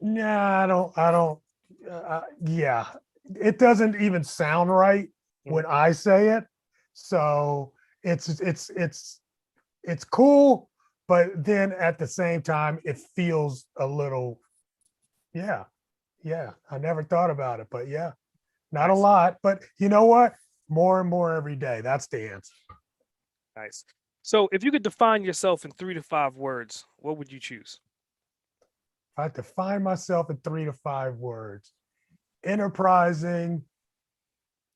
Nah, I don't. Yeah, it doesn't even sound right Mm. when I say it. So it's cool, but then at the same time, it feels a little. Yeah, yeah. I never thought about it, but yeah, not a Nice, lot. But you know what? More and more every day. That's the answer. nice. So, if you could define yourself in 3 to 5 words, what would you choose? If I define myself in 3 to 5 words: enterprising,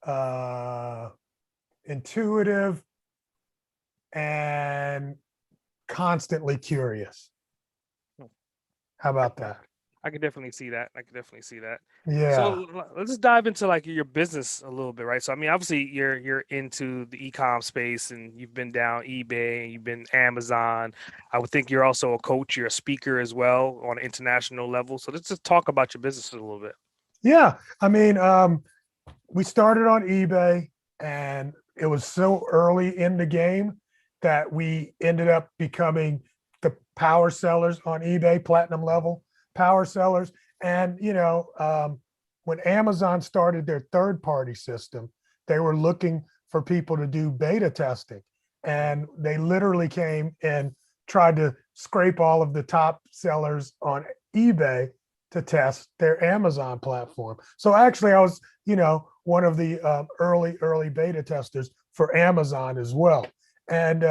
uh, intuitive, and constantly curious. Hmm, How I about can, that? I can definitely see that. I can definitely see that. Yeah. So let's just dive into like your business a little bit, right? So I mean, obviously you're into the e-com space, and you've been down eBay, and you've been Amazon. I would think you're also a coach, you're a speaker as well on an international level. So let's just talk about your business a little bit. Yeah. I mean, we started on eBay, and it was so early in the game that we ended up becoming the power sellers on eBay, platinum level power sellers. And, when Amazon started their third party system, they were looking for people to do beta testing. Mm, And they literally came and tried to scrape all of the top sellers on eBay to test their Amazon platform. So actually, I was, one of the early beta testers for Amazon as well. And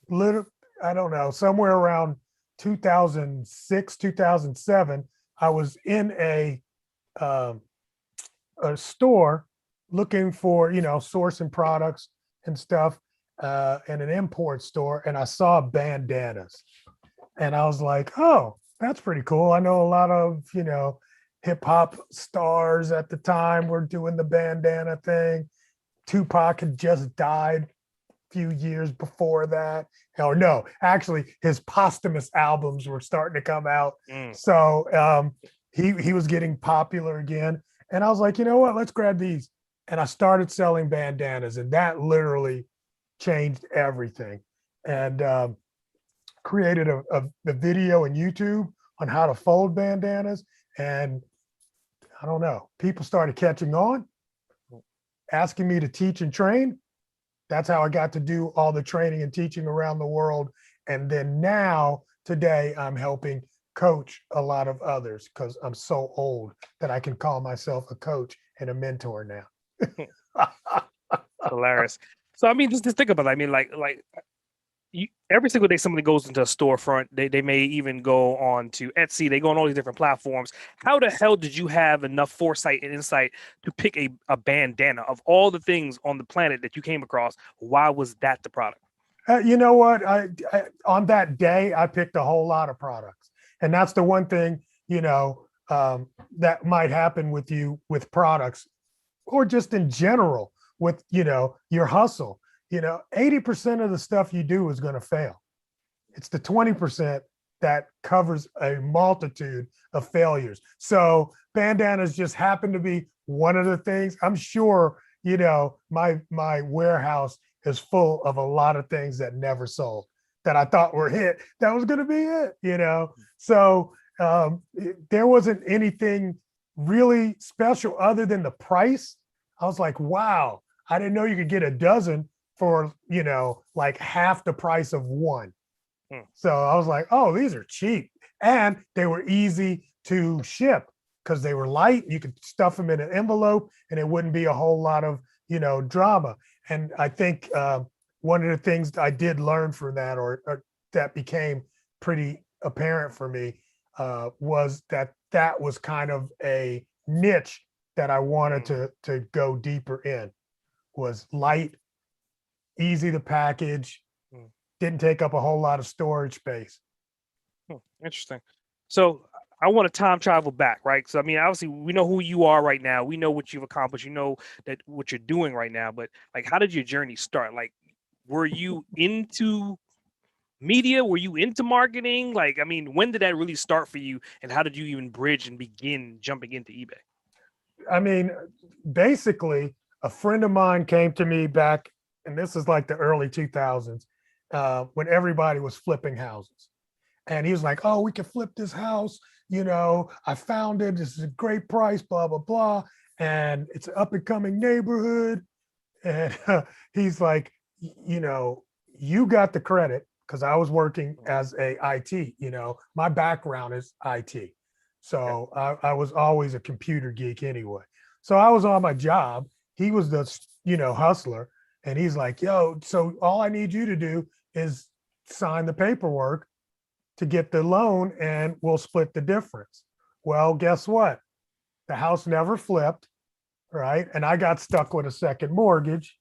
little, I don't know, somewhere around 2006, 2007, I was in um, a store looking for, sourcing products and stuff, in an import store, and I saw bandanas, and I was like, oh, that's pretty cool. I know a lot of, hip hop stars at the time were doing the bandana thing. Tupac had just died a few years before that. Or no, actually, his posthumous albums were starting to come out. mm, So he was getting popular again. And I was like, you know what? Let's grab these. And I started selling bandanas, and that literally changed everything. And created a video on YouTube on how to fold bandanas. And I don't know, people started catching on, mm. asking me to teach and train. That's how I got to do all the training and teaching around the world. And then now, today, I'm helping coach a lot of others because I'm so old that I can call myself a coach and a mentor now. Hilarious. So I mean, just think about it. I mean, like every single day somebody goes into a storefront. They may even go on to Etsy. They go on all these different platforms. How the hell did you have enough foresight and insight to pick a bandana of all the things on the planet that you came across? Why was that the product? You know what? I on that day I picked a whole lot of products, and that's the one thing, that might happen with you with products, or just in general with, your hustle. 80% of the stuff you do is going to fail. It's the 20% that covers a multitude of failures. So bandanas just happen to be one of the things. I'm sure, my warehouse is full of a lot of things that never sold, that I thought were hit. That was going to be it. So there wasn't anything really special other than the price. I was like, wow, I didn't know you could get a dozen for, like half the price of one. Hmm. So I was like, oh, these are cheap. And they were easy to ship because they were light. You could stuff them in an envelope and it wouldn't be a whole lot of, drama. And I think one of the things I did learn from that, or that became pretty apparent for me, was that was kind of a niche that I wanted Mm, to go deeper in. Was light, easy to package, mm, didn't take up a whole lot of storage space. Interesting. So I want to time travel back, right? So I mean, obviously we know who you are right now. We know what you've accomplished. You know that what you're doing right now. But like, how did your journey start? Like, were you into media? Were you into marketing? Like, I mean, when did that really start for you? And how did you even bridge and begin jumping into eBay? I mean, basically, a friend of mine came to me back, and this is like the early 2000s, when everybody was flipping houses. And he was like, oh, we can flip this house. You know, I found it. This is a great price, blah, blah, blah. And it's an up and coming neighborhood. And he's like, you know, you got the credit because I was working as a IT, you know, my background is IT. So I was always a computer geek anyway. So I was on my job. He was the, you know, hustler. And he's like, yo, so all I need you to do is sign the paperwork to get the loan and we'll split the difference. Well, guess what? The house never flipped, right? And I got stuck with a second mortgage.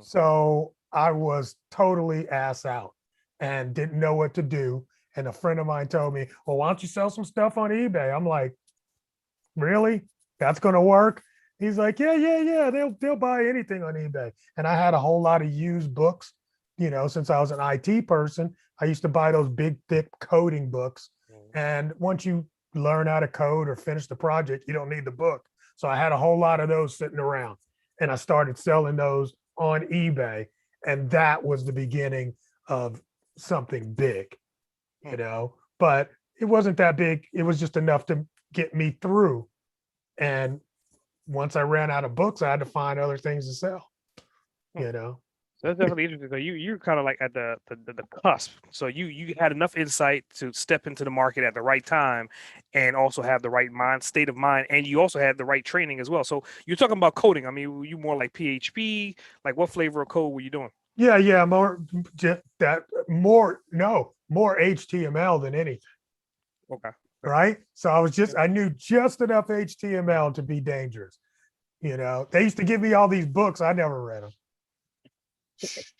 So I was totally ass out and didn't know what to do. And a friend of mine told me, well, why don't you sell some stuff on eBay? I'm like, really? That's going to work? He's like, yeah. They'll buy anything on eBay. And I had a whole lot of used books, you know, since I was an IT person. I used to buy those big, thick coding books. And once you learn how to code or finish the project, you don't need the book. So I had a whole lot of those sitting around. And I started selling those on eBay. And that was the beginning of something big, you know, but it wasn't that big. It was just enough to get me through. And once I ran out of books, I had to find other things to sell, you know. So that's definitely interesting. So you're kind of like at the cusp. So you had enough insight to step into the market at the right time, and also have the right state of mind, and you also had the right training as well. So you're talking about coding. I mean, were you more like PHP? Like what flavor of code were you doing? Yeah, more more HTML than anything. Okay. Right. So I knew just enough HTML to be dangerous. You know, they used to give me all these books. I never read them.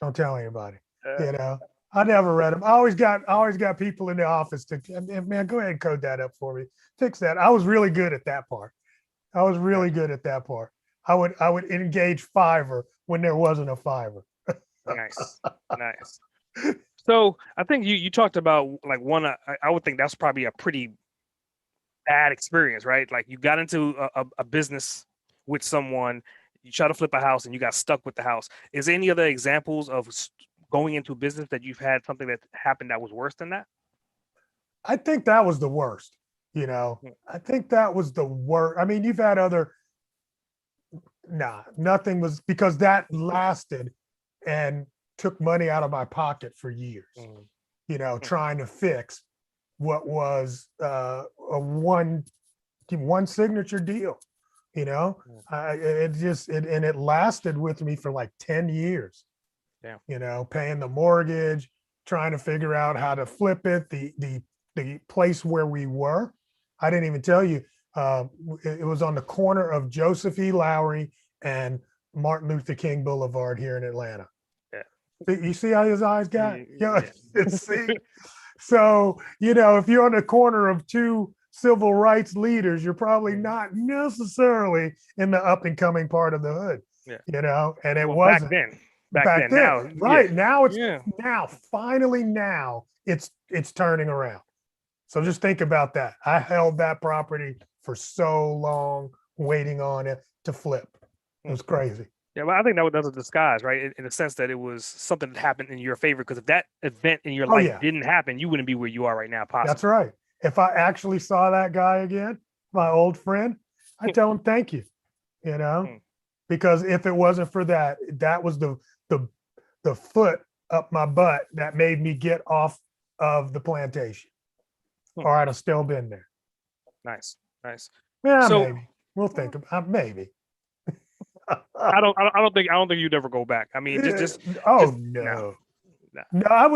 Don't tell anybody. You know, I never read them. I always got people in the office to, man, go ahead and code that up for me. Fix that. I was really good at that part. I would engage Fiverr when there wasn't a Fiverr. Nice. So I think you talked about like I would think that's probably a pretty bad experience, right? Like you got into a business with someone, you try to flip a house and you got stuck with the house. Is there any other examples of going into business that you've had something that happened that was worse than that? I think that was the worst, you know. I think that was the worst. I mean, you've had other, nothing was, because that lasted and took money out of my pocket for years, you know, trying to fix what was a one signature deal, you know. It lasted with me for like 10 years. Yeah. You know, paying the mortgage, trying to figure out how to flip it, the place where we were. I didn't even tell you, it was on the corner of Joseph E. Lowry and Martin Luther King Boulevard here in Atlanta. You see how his eyes got? See? So, you know, if you're on the corner of two civil rights leaders, you're probably not necessarily in the up and coming part of the hood, you know, and it wasn't back then. Now, right. Now finally it's turning around. So just think about that. I held that property for so long, waiting on it to flip. It was crazy. Yeah, well, I think that was a disguise, right? In the sense that it was something that happened in your favor. Because if that event in your life didn't happen, you wouldn't be where you are right now, possibly. That's right. If I actually saw that guy again, my old friend, I tell him thank you, you know, because if it wasn't for that, that was the foot up my butt that made me get off of the plantation, or I'd have still been there. Nice. Yeah, so, maybe we'll think about maybe. I don't think you'd ever go back. I mean, no.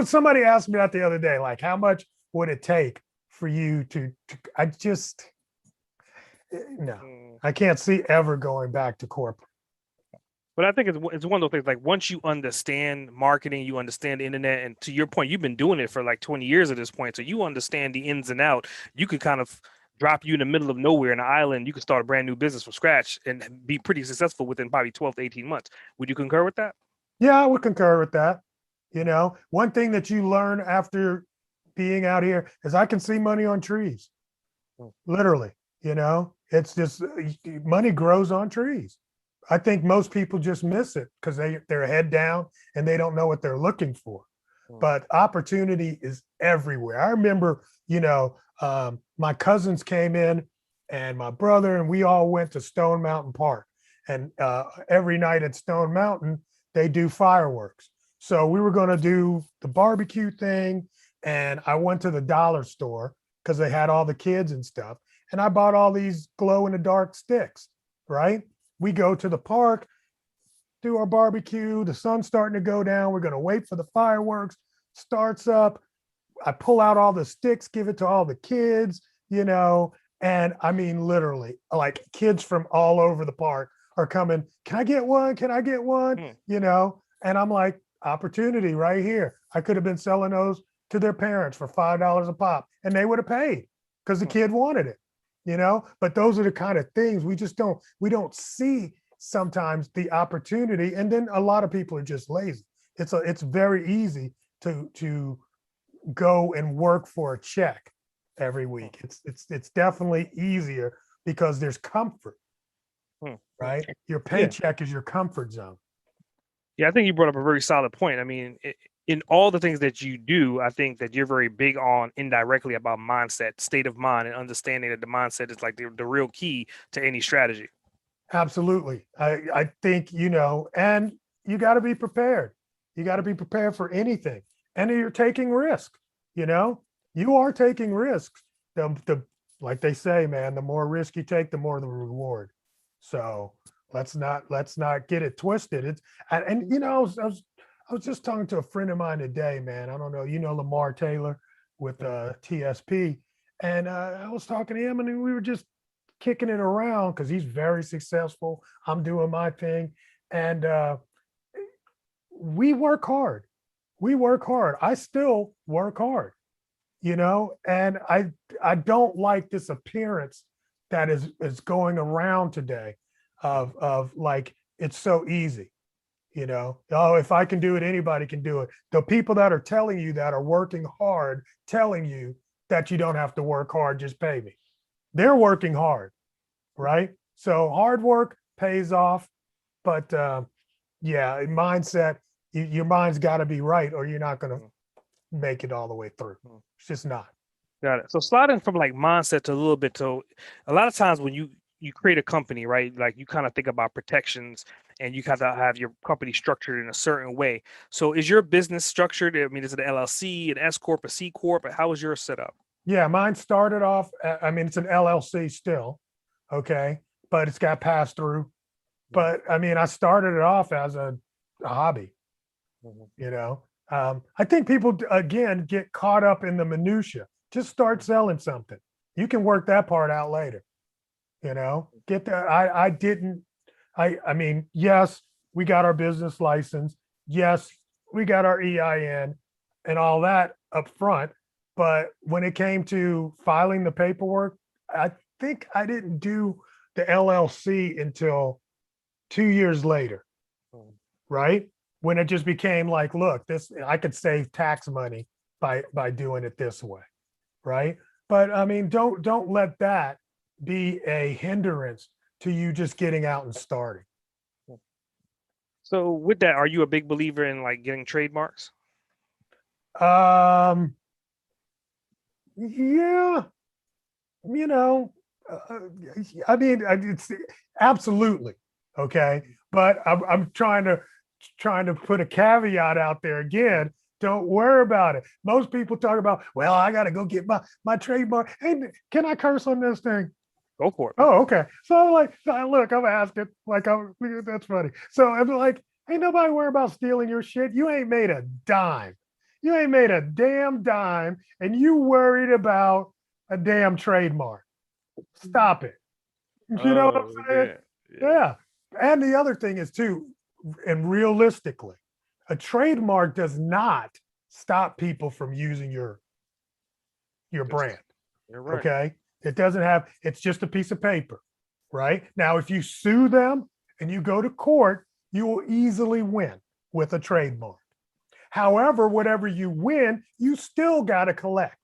Somebody asked me that the other day, like, how much would it take for you to I can't see ever going back to corporate. But I think it's one of those things, like once you understand marketing, you understand the internet, and to your point, you've been doing it for like 20 years at this point. So you understand the ins and out. You could kind of drop you in the middle of nowhere in an island. You could start a brand new business from scratch and be pretty successful within probably 12 to 18 months. Would you concur with that? Yeah, I would concur with that. You know, one thing that you learn after being out here is I can see money on trees. Literally, you know, it's just money grows on trees. I think most people just miss it because they're head down and they don't know what they're looking for. Mm. but opportunity is everywhere. I remember, my cousins came in and my brother, and we all went to Stone Mountain Park. And every night at Stone Mountain, they do fireworks. So we were going to do the barbecue thing. And I went to the dollar store because they had all the kids and stuff. And I bought all these glow in the dark sticks, right? We go to the park, do our barbecue. The sun's starting to go down. We're going to wait for the fireworks. Starts up. I pull out all the sticks, give it to all the kids, and I mean, literally, like kids from all over the park are coming. Can I get one? Can I get one? And I'm like, opportunity right here. I could have been selling those to their parents for $5 a pop, and they would have paid because the kid wanted it, But those are the kind of things we don't see sometimes the opportunity. And then a lot of people are just lazy. It's very easy to go and work for a check every week. It's definitely easier because there's comfort, right? Your paycheck is your comfort zone. Yeah, I think you brought up a very solid point. I mean, in all the things that you do, I think that you're very big on indirectly about mindset, state of mind, and understanding that the mindset is like the real key to any strategy. Absolutely. I think, and you got to be prepared. You got to be prepared for anything. And you're taking risk, you are taking risks. Like they say, man, the more risk you take, the more the reward. So let's not get it twisted. I was just talking to a friend of mine today, man. I don't know, Lamar Taylor with TSP. And I was talking to him and we were just kicking it around because he's very successful. I'm doing my thing. And we work hard. I still work hard, and I don't like this appearance that is going around today of like it's so easy, Oh, if I can do it, anybody can do it. The people that are telling you that are working hard, telling you that you don't have to work hard, just pay me. They're working hard, right? So hard work pays off, but mindset, your mind's got to be right or you're not going to make it all the way through. It's just not. Got it. So sliding from like mindset to a little bit. So a lot of times when you create a company, right? Like you kind of think about protections and you kind of have your company structured in a certain way. So is your business structured? I mean, is it an LLC, an S Corp, a C Corp? How is yours set up? Yeah, mine started off, it's an LLC still, okay, but it's got pass through. But I mean, I started it off as a hobby, I think people, again, get caught up in the minutia. Just start selling something. You can work that part out later, get that. I mean, yes, we got our business license. Yes, we got our EIN and all that up front. But when it came to filing the paperwork, I think I didn't do the LLC until 2 years later, right? When it just became like, look, I could save tax money by doing it this way, right? But I mean, don't let that be a hindrance to you just getting out and starting. So with that, are you a big believer in like getting trademarks? Yeah, I mean, it's absolutely okay, but I'm trying to put a caveat out there again. Don't worry about it. Most people talk about, well, I got to go get my trademark. Hey, can I curse on this thing? Go for it. Oh, okay. So look, I'm asking, that's funny. So I'm like, ain't nobody worry about stealing your shit. You ain't made a dime. You ain't made a damn dime, and you worried about a damn trademark. Stop it. You know what I'm saying? Yeah. And the other thing is too, and realistically, a trademark does not stop people from using your brand. You're right. Okay. It doesn't have, it's just a piece of paper, right? Now, if you sue them and you go to court, you will easily win with a trademark. However, whatever you win, you still got to collect.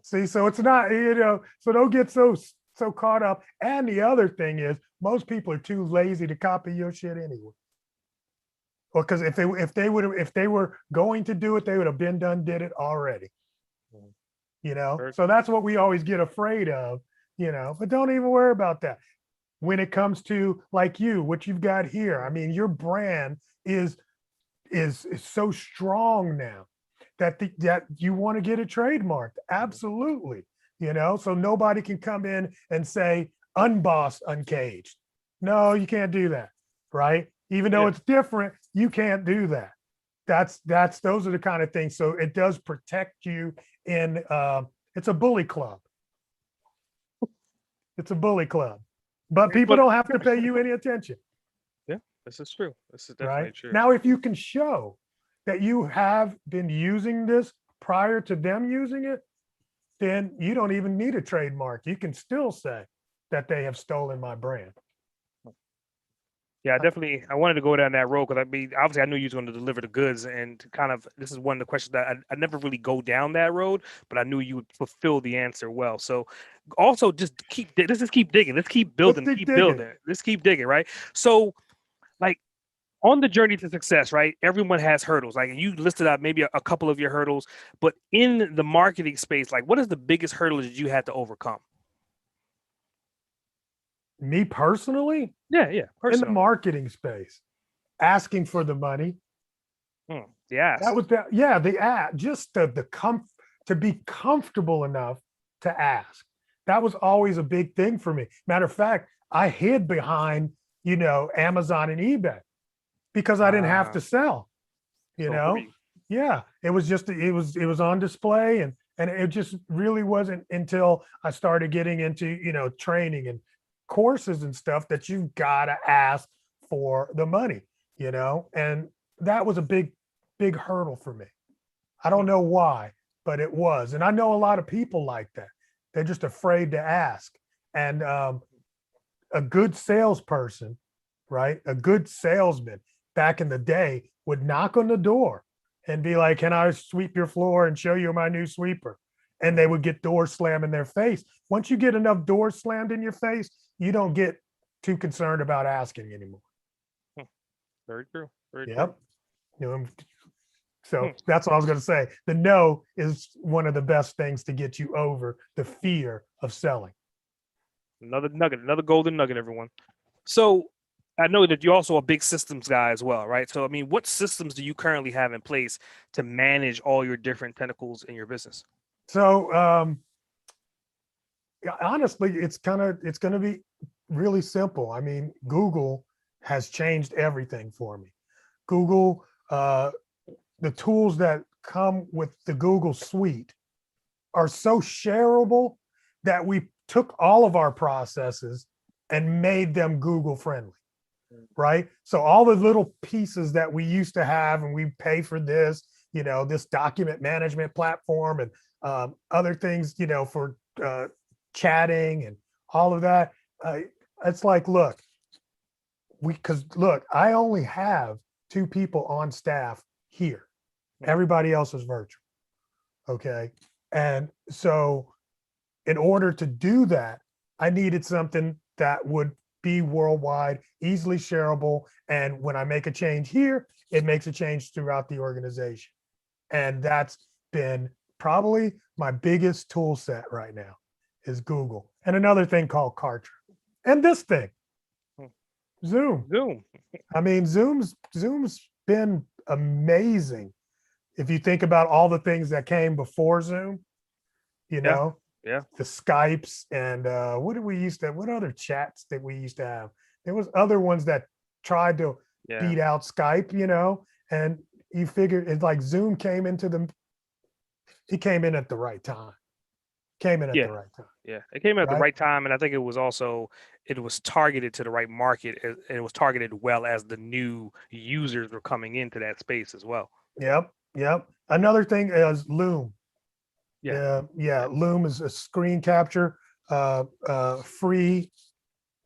See, so it's not, so don't get so caught up. And the other thing is, most people are too lazy to copy your shit anyway. Or because if they were going to do it, they would have been done, did it already. Mhm. You know, Very so that's what we always get afraid of. You know, but don't even worry about that. When it comes to like you, what you've got here, I mean, your brand is so strong now that that you want to get it trademarked. Absolutely. You know, so nobody can come in and say unbossed, uncaged. No, you can't do that, right? Even though Yeah. it's different, you can't do that. That's those are the kind of things. So it does protect you in. It's a bully club. It's a bully club, but people But don't have to pay you any attention, yeah, this is true. This is right? definitely true. Now, if you can show that you have been using this prior to them using it, then you don't even need a trademark. You can still say that they have stolen my brand. Yeah, I wanted to go down that road because I mean, obviously, I knew you was going to deliver the goods, and to kind of this is one of the questions that I never really go down that road, but I knew you would fulfill the answer well. So, also, let's just keep digging, let's keep Let's building, keep digging. let's keep digging, right? So, like on the journey to success, right? Everyone has hurdles. Like you listed out maybe a couple of your hurdles, but in the marketing space, like what is the biggest hurdle that you had to overcome? Me personally, Yeah, in the personally. marketing space, asking for the money. That Yes. was that. Yeah, the just to be comfortable enough to ask. That was always a big thing for me. Matter of fact, I hid behind, Amazon and eBay because I didn't have Ah, to sell, you so know. free. Yeah, it was just it was on display, and it just really wasn't until I started getting into, training and courses and stuff that you've got to ask for the money, and that was a big hurdle for me. I don't Hmm. know why, but it was. And I know a lot of people like that. They're just afraid to ask. And a good salesperson, right? A good salesman back in the day would knock on the door and be like, "Can I sweep your floor and show you my new sweeper?" And they Mhm. would get doors slammed in their face. Once you get enough doors slammed in your face, you don't get too concerned about asking anymore. Hmm. Very true. Very true. Yep. So Hmm. that's what I was going to say. The no is one of the best things to get you over the fear of selling. Another nugget, another golden nugget, everyone. So I know that you're also a big systems guy as well, right? So I mean, what systems do you currently have in place to manage all your different tentacles in your business? So honestly, it's going to be really simple. I mean, Google has changed everything for me. Google, the tools that come with the Google suite are so shareable that we took all of our processes and made them Google friendly, right? So all the little pieces that we used to have, and we pay for this, this document management platform and other things, for chatting and all of that. Uh, it's like, look, I only have two people on staff here. Everybody else is virtual. Okay. And so in order to do that, I needed something that would be worldwide, easily shareable. And when I make a change here, it makes a change throughout the organization. And that's been probably my biggest tool set right now is Google. And another thing called Kartra. And this thing, Zoom. Zoom. I mean, Zoom's been amazing. If you think about all the things that came before Zoom, you Yeah, know, yeah, the Skypes and what other chats that we used to have? There was other ones that tried to yeah, beat out Skype, and you figure it's like Zoom came into the he came in at the right time. Came in at yeah, the right time, yeah. It came at the right? right time, and I think it was targeted to the right market, and it was targeted well as the new users were coming into that space as well. Yep, yep. Another thing is Loom. Yeah, Yeah, Loom is a screen capture, free,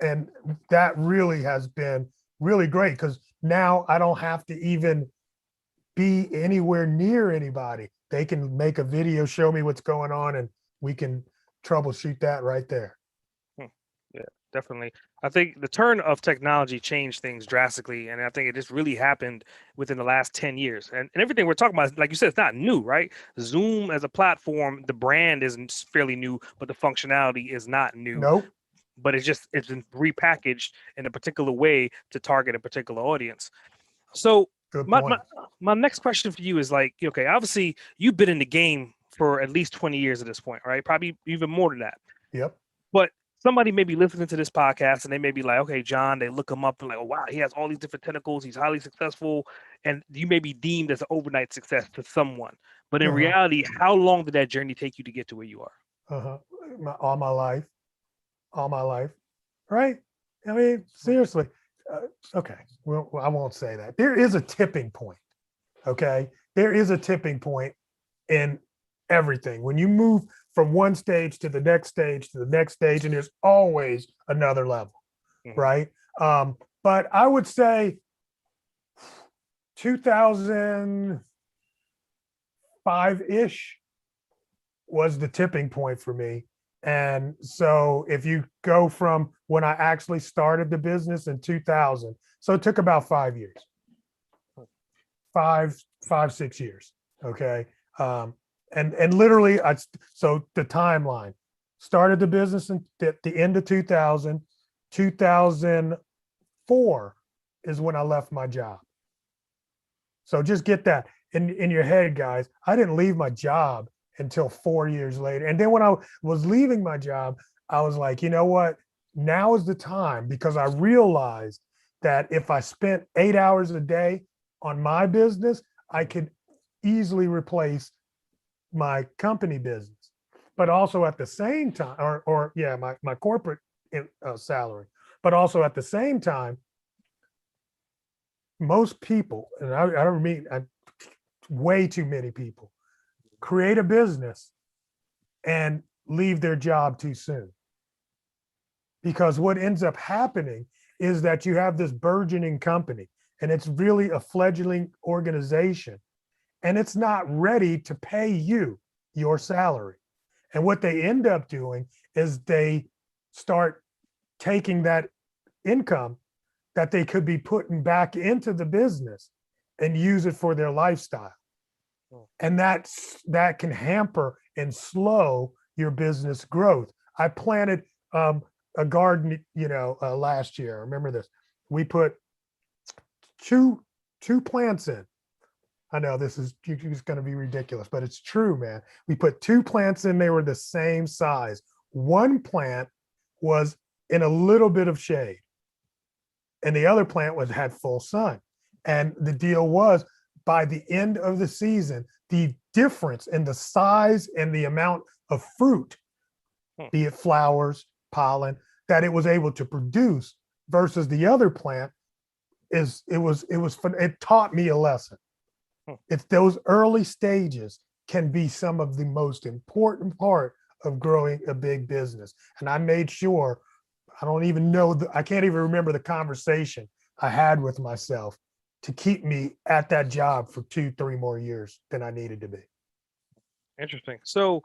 and that really has been really great because now I don't have to even be anywhere near anybody. They can make a video, show me what's going on, and we can troubleshoot that right there. hmm, yeah. Definitely. I think the turn of technology changed things drastically. And I think it just really happened within the last 10 years. And everything we're talking about, like you said, it's not new, right? Zoom as a platform, the brand isn't fairly new, but the functionality is not new. Nope. But it's been repackaged in a particular way to target a particular audience. So Good my my, point. my next question for you is like, okay, obviously you've been in the game for at least 20 years at this point, right? Probably even more than that. Yep. But somebody may be listening to this podcast and they may be like, okay, John, they look him up and like, oh, wow, he has all these different tentacles. He's highly successful. And you may be deemed as an overnight success to someone. But in Uh-huh. reality, how long did that journey take you to get to where you are? Uh-huh. All my life. All my life. Right? I mean, seriously. Okay. Well, I won't say that. There is a tipping point. Okay. There is a tipping point in everything. When you move from one stage to the next stage to the next stage, and there's always another level, Mhm. right? But I would say 2005-ish was the tipping point for me. And so if you go from when I actually started the business in 2000, so it took about 5 years, 6 years. Okay. And literally so the timeline started the business at the end of 2000, 2004 is when I left my job. So just get that in your head, guys. I didn't leave my job until 4 years later. And then when I was leaving my job, I was like, you know what? Now is the time, because I realized that if I spent 8 hours a day on my business, I could easily replace my company business. But also at the same time, or yeah, my corporate salary. But also at the same time, most people, and I don't mean way too many people, create a business and leave their job too soon. Because what ends up happening is that you have this burgeoning company, and it's really a fledgling organization, and it's not ready to pay you your salary. And what they end up doing is they start taking that income that they could be putting back into the business and use it for their lifestyle. And that can hamper and slow your business growth. I planted a garden, last year. Remember this? We put two plants in. I know this is going to be ridiculous, but it's true, man. We put two plants in. They were the same size. One plant was in a little bit of shade, and the other plant had full sun. And the deal was, by the end of the season, the difference in the size and the amount of fruit, be it flowers, pollen, that it was able to produce versus the other plant, it taught me a lesson. It's those early stages can be some of the most important part of growing a big business. And I made sure, I don't even know, I can't even remember the conversation I had with myself to keep me at that job for 2-3 more years than I needed to be. Interesting. So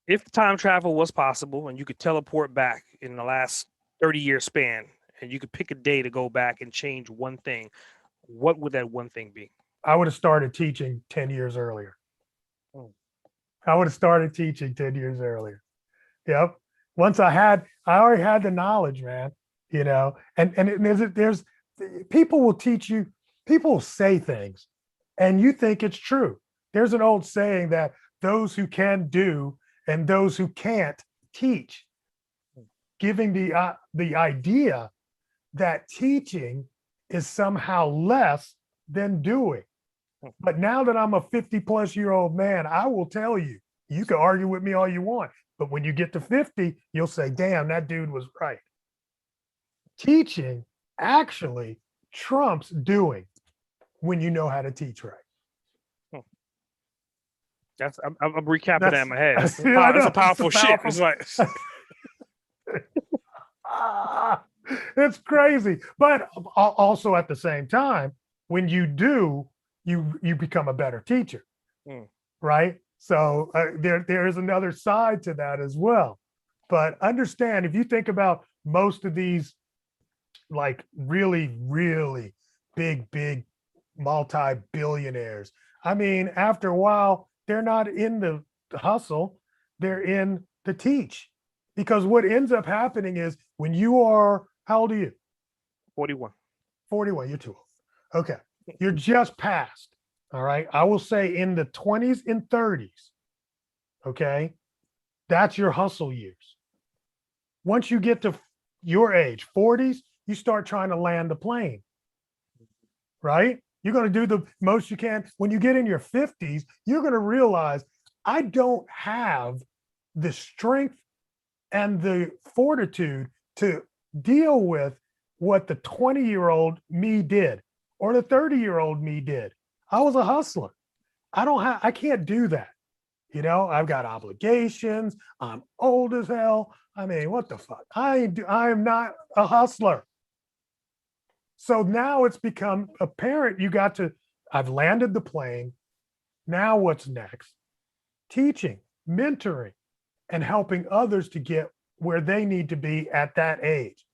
if time travel was possible and you could teleport back in the last 30-year span and you could pick a day to go back and change one thing, what would that one thing be? I would have started teaching 10 years earlier. I would have started teaching 10 years earlier. Yep. Once I already had the knowledge, man, and there's people will teach you, people will say things and you think it's true. There's an old saying that those who can do and those who can't teach, giving the idea that teaching is somehow less than doing. But now that I'm a 50-plus-year-old man, I will tell you, you can argue with me all you want, but when you get to 50, you'll say, damn, that dude was right. Teaching actually trumps doing when you know how to teach right. I'm recapping that in my head. That's a powerful shit. It's like it's crazy. But also at the same time, when you do, you become a better teacher, right? So there is another side to that as well. But understand, if you think about most of these like really, really big multi-billionaires, I mean, after a while, they're not in the hustle, they're in the teach. Because what ends up happening is when you are, how old are you? 41. 41, you're too old. Okay. You're just past. All right. I will say in the 20s and 30s. Okay. That's your hustle years. Once you get to your age, 40s, you start trying to land the plane. Right? You're going to do the most you can. When you get in your 50s, you're going to realize I don't have the strength and the fortitude to deal with what the 20-year-old me did or the 30-year-old me did. I was a hustler. I can't do that. You know, I've got obligations. I'm old as hell. I mean, what the fuck? I am not a hustler. So now it's become apparent I've landed the plane. Now what's next? Teaching, mentoring, and helping others to get where they need to be at that age,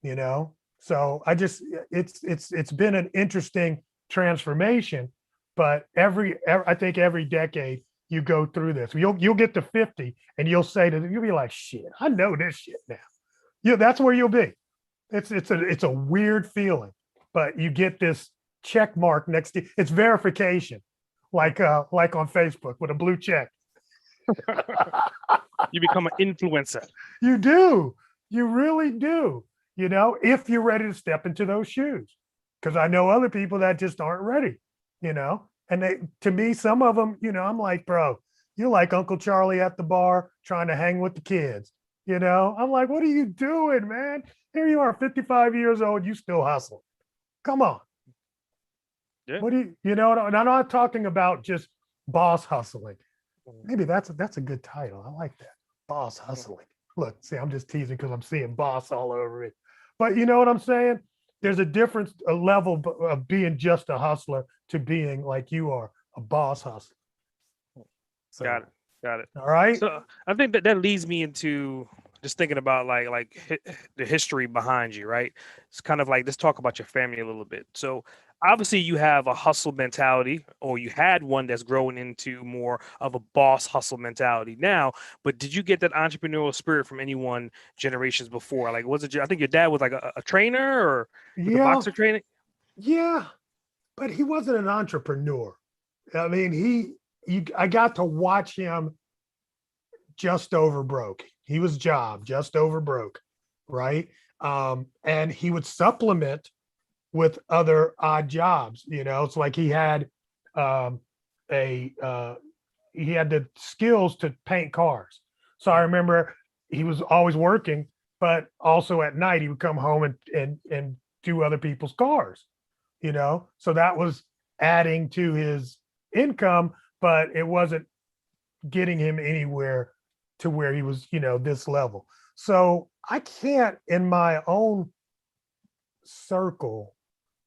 you know? So it's been an interesting transformation, but I think every decade you go through this. You'll get to 50 and you'll be like, shit, I know this shit now. That's where you'll be. It's a weird feeling, but you get this check mark next to it's verification, like on Facebook with a blue check. You become an influencer. You do. You really do. You know, if you're ready to step into those shoes, because I know other people that just aren't ready. You know, and to me, some of them, you know, I'm like, bro, you're like Uncle Charlie at the bar trying to hang with the kids. You know, I'm like, what are you doing, man? Here you are, 55 years old, you still hustle. Come on. Yeah. What do you know? And I'm not talking about just boss hustling. Maybe that's a good title. I like that. Boss hustling. Look, see, I'm just teasing because I'm seeing boss all over it. But you know what I'm saying? There's a level of being just a hustler to being like you are, a boss hustler. So, Got it. All right. So I think that leads me into just thinking about the history behind you, right? It's kind of like, let's talk about your family a little bit. So obviously you have a hustle mentality, or you had one that's growing into more of a boss hustle mentality now. But did you get that entrepreneurial spirit from anyone generations before? Like, I think your dad was like a trainer or with a boxer training? Yeah, but he wasn't an entrepreneur. I mean, I got to watch him just over broke. He was just over broke, right? And he would supplement with other odd jobs. You know, it's like he had he had the skills to paint cars. So I remember he was always working, but also at night he would come home and do other people's cars. You know, so that was adding to his income, but it wasn't getting him anywhere to where he was, you know, this level. So I can't, in my own circle,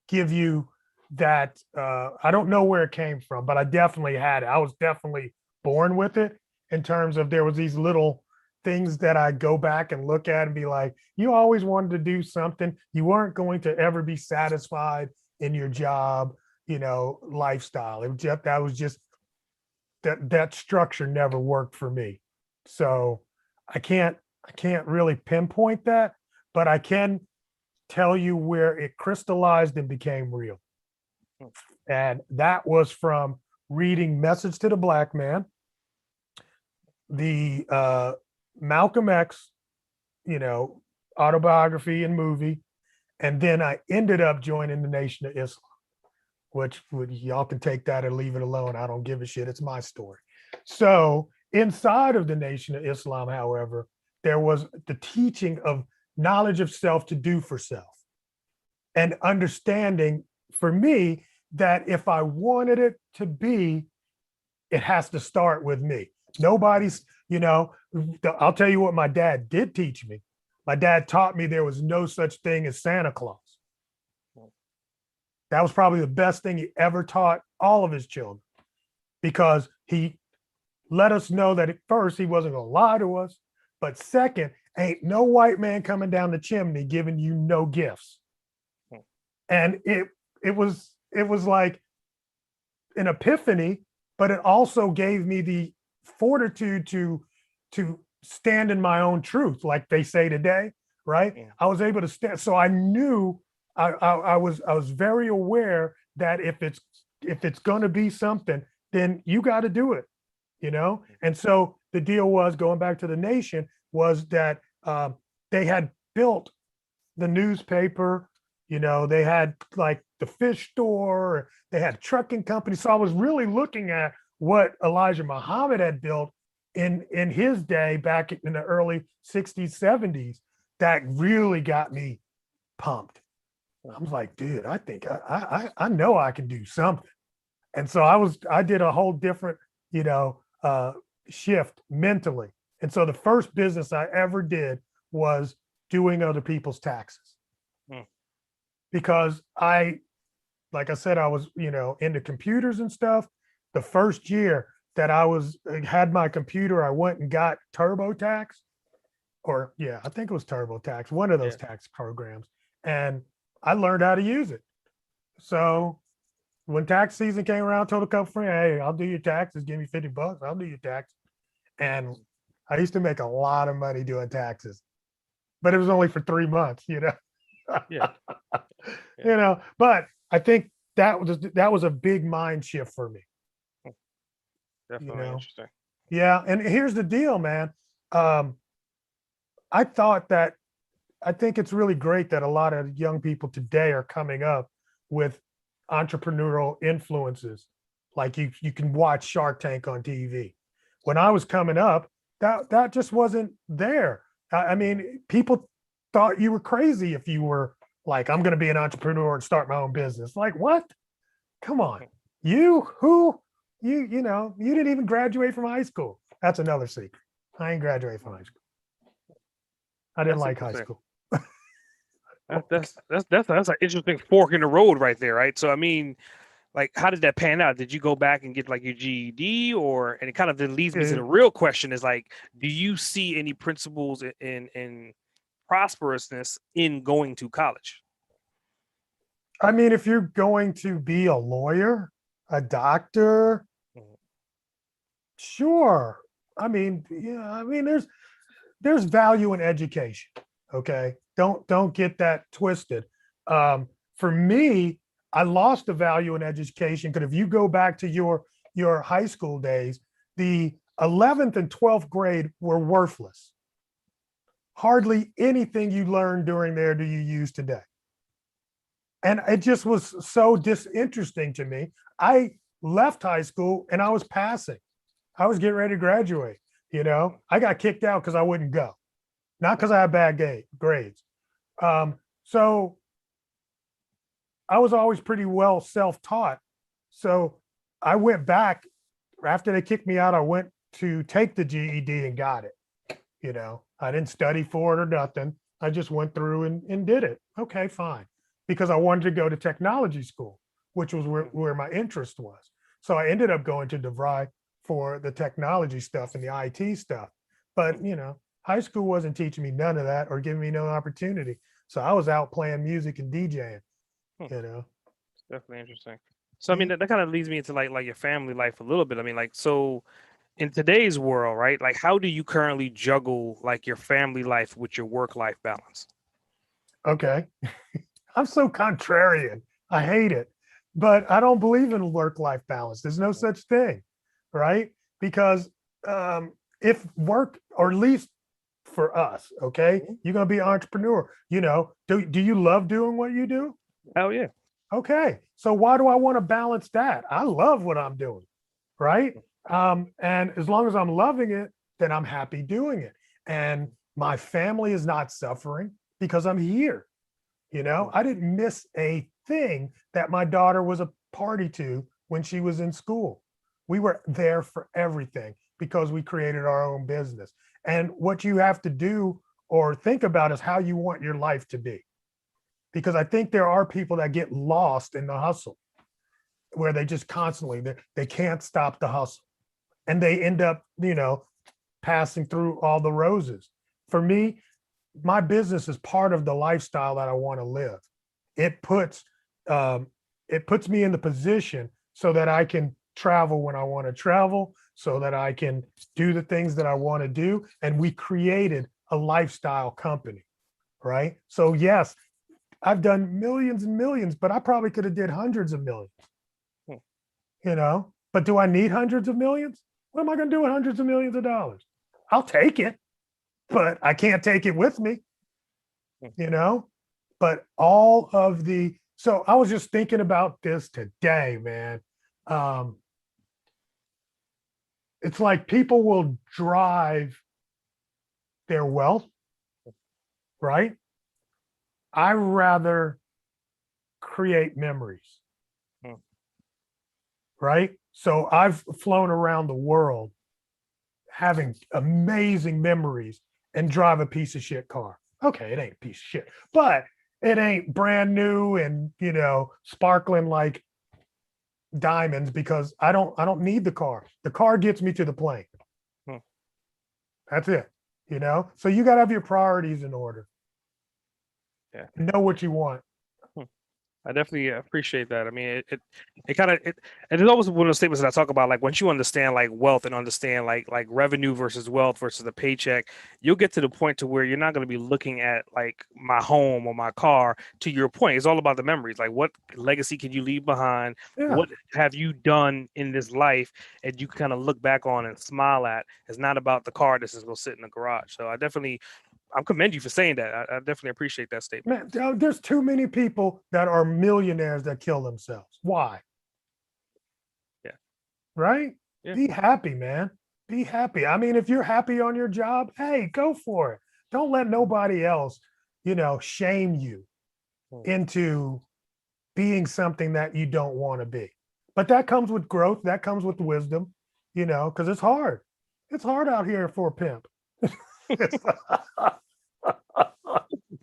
give you that. I don't know where it came from, but I definitely had it. I was definitely born with it, in terms of there was these little things that I go back and look at and be like, you always wanted to do something. You weren't going to ever be satisfied in your job, you know, lifestyle. That structure never worked for me. So I can't really pinpoint that, but I can tell you where it crystallized and became real. And that was from reading Message to the Black Man, the Malcolm X, you know, autobiography and movie. And then I ended up joining the Nation of Islam, which y'all can take that or leave it alone. I don't give a shit. It's my story. So inside of the Nation of Islam, however, there was the teaching of knowledge of self to do for self, and understanding for me that if I wanted it to be, it has to start with me. Nobody's, you know, I'll tell you what my dad did teach me. My dad taught me there was no such thing as Santa Claus. That was probably the best thing he ever taught all of his children, because he let us know that at first he wasn't going to lie to us. But second, ain't no white man coming down the chimney giving you no gifts. And it was like an epiphany, but it also gave me the fortitude to stand in my own truth, like they say today, right? Yeah. I was able to stand. So I knew I was very aware that if it's going to be something, then you got to do it, you know. And so the deal was, going back to the nation, was that they had built the newspaper, you know, they had like the fish store, they had trucking companies. So I was really looking at what Elijah Muhammad had built in his day back in the early 60s, 70s. That really got me pumped. I was like, dude, I think I know I can do something. And so I did a whole different, you know, shift mentally. And so the first business I ever did was doing other people's taxes. Because like I said, I was, you know, into computers and stuff. The first year that had my computer, I went and got TurboTax, or yeah, I think it was TurboTax, one of those tax programs. And I learned how to use it. So when tax season came around, I told a couple friends, hey, I'll do your taxes, give me $50, I'll do your tax. And I used to make a lot of money doing taxes, but it was only for 3 months, you know. Yeah. You know, but I think that was a big mind shift for me. Definitely interesting. Yeah. And here's the deal, man. I think it's really great that a lot of young people today are coming up with entrepreneurial influences. Like you can watch Shark Tank on TV. When I was coming up, that just wasn't there. I mean, people thought you were crazy if you were like, I'm going to be an entrepreneur and start my own business. Like, what? Come on. You know, you didn't even graduate from high school. That's another secret. I ain't graduated from high school. I didn't like high school. That's an interesting fork in the road right there, right? So I mean, like, how did that pan out? Did you go back and get like your GED, and it kind of then leads me to the real question is like, do you see any principles in prosperousness in going to college? I mean, if you're going to be a lawyer, a doctor, sure. I mean, yeah, I mean, there's value in education. Okay. Don't get that twisted. For me, I lost the value in education because if you go back to your high school days, the 11th and 12th grade were worthless. Hardly anything you learned during there do you use today. And it just was so disinteresting to me. I left high school and I was passing. I was getting ready to graduate. You know, I got kicked out because I wouldn't go, not because I had bad grades. So I was always pretty well self-taught. So I went back after they kicked me out. I went to take the GED and got it. You know, I didn't study for it or nothing. I just went through and did it. Okay, fine. Because I wanted to go to technology school, which was where my interest was. So I ended up going to DeVry for the technology stuff and the IT stuff. But, you know, high school wasn't teaching me none of that or giving me no opportunity. So I was out playing music and DJing, you know. It's definitely interesting. So, I mean, that kind of leads me into like your family life a little bit. I mean, like, so in today's world, right? Like, how do you currently juggle like your family life with your work-life balance? Okay. I'm so contrarian. I hate it. But I don't believe in work-life balance. There's no such thing, right? Because if work, or at least for us, okay, you're going to be an entrepreneur. You know, do you love doing what you do? Oh, yeah. Okay. So why do I want to balance that? I love what I'm doing, right? And as long as I'm loving it, then I'm happy doing it. And my family is not suffering because I'm here. You know, I didn't miss a thing that my daughter was a party to when she was in school. We were there for everything because we created our own business. And what you have to do or think about is how you want your life to be. Because I think there are people that get lost in the hustle where they just constantly, they can't stop the hustle. And they end up, you know, passing through all the roses. For me, my business is part of the lifestyle that I want to live. It puts me in the position so that I can travel when I want to travel, so that I can do the things that I want to do. And we created a lifestyle company, right? So yes, I've done millions and millions, but I probably could have did hundreds of millions, you know, but do I need hundreds of millions? What am I going to do with hundreds of millions of dollars? I'll take it, but I can't take it with me, you know, but so I was just thinking about this today, man. It's like people will drive their wealth, right? I rather create memories, right? So I've flown around the world having amazing memories and drive a piece of shit car. Okay, it ain't a piece of shit, but it ain't brand new and, you know, sparkling like diamonds, because I don't need the car. The car gets me to the plane. That's it, you know? So you got to have your priorities in order. Yeah. Know what you want. I definitely appreciate that. I mean, it kind of and it's always one of those statements that I talk about. Like once you understand like wealth and understand like revenue versus wealth versus the paycheck, you'll get to the point to where you're not going to be looking at like my home or my car. To your point, it's all about the memories. Like what legacy can you leave behind? Yeah. What have you done in this life, and you kind of look back on and smile at? It's not about the car that's just going to sit in the garage. So I commend you for saying that. I definitely appreciate that statement. Man, there's too many people that are millionaires that kill themselves. Why? Yeah. Right? Yeah. Be happy, man. Be happy. I mean, if you're happy on your job, hey, go for it. Don't let nobody else, you know, shame you into being something that you don't want to be. But that comes with growth. That comes with wisdom, you know, because it's hard. It's hard out here for a pimp.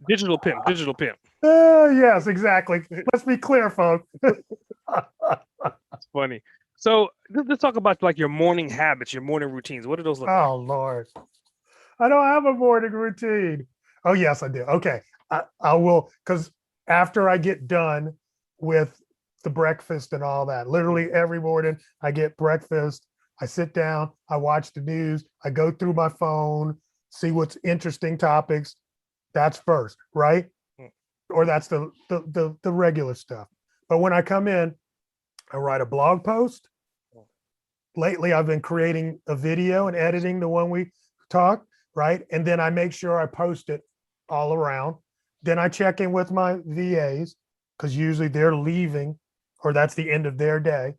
Digital pimp. Yes, exactly. Let's be clear, folks. It's funny. So let's talk about like your morning habits, your morning routines. What do those look like? Oh Lord, I don't have a morning routine. Oh yes, I do. Okay, I will, because after I get done with the breakfast and all that, literally every morning I get breakfast. I sit down, I watch the news, I go through my phone, see what's interesting topics. That's first, right? Or that's the regular stuff. But when I come in, I write a blog post. Lately, I've been creating a video and editing the one we talked, right? And then I make sure I post it all around. Then I check in with my VAs, because usually they're leaving or that's the end of their day.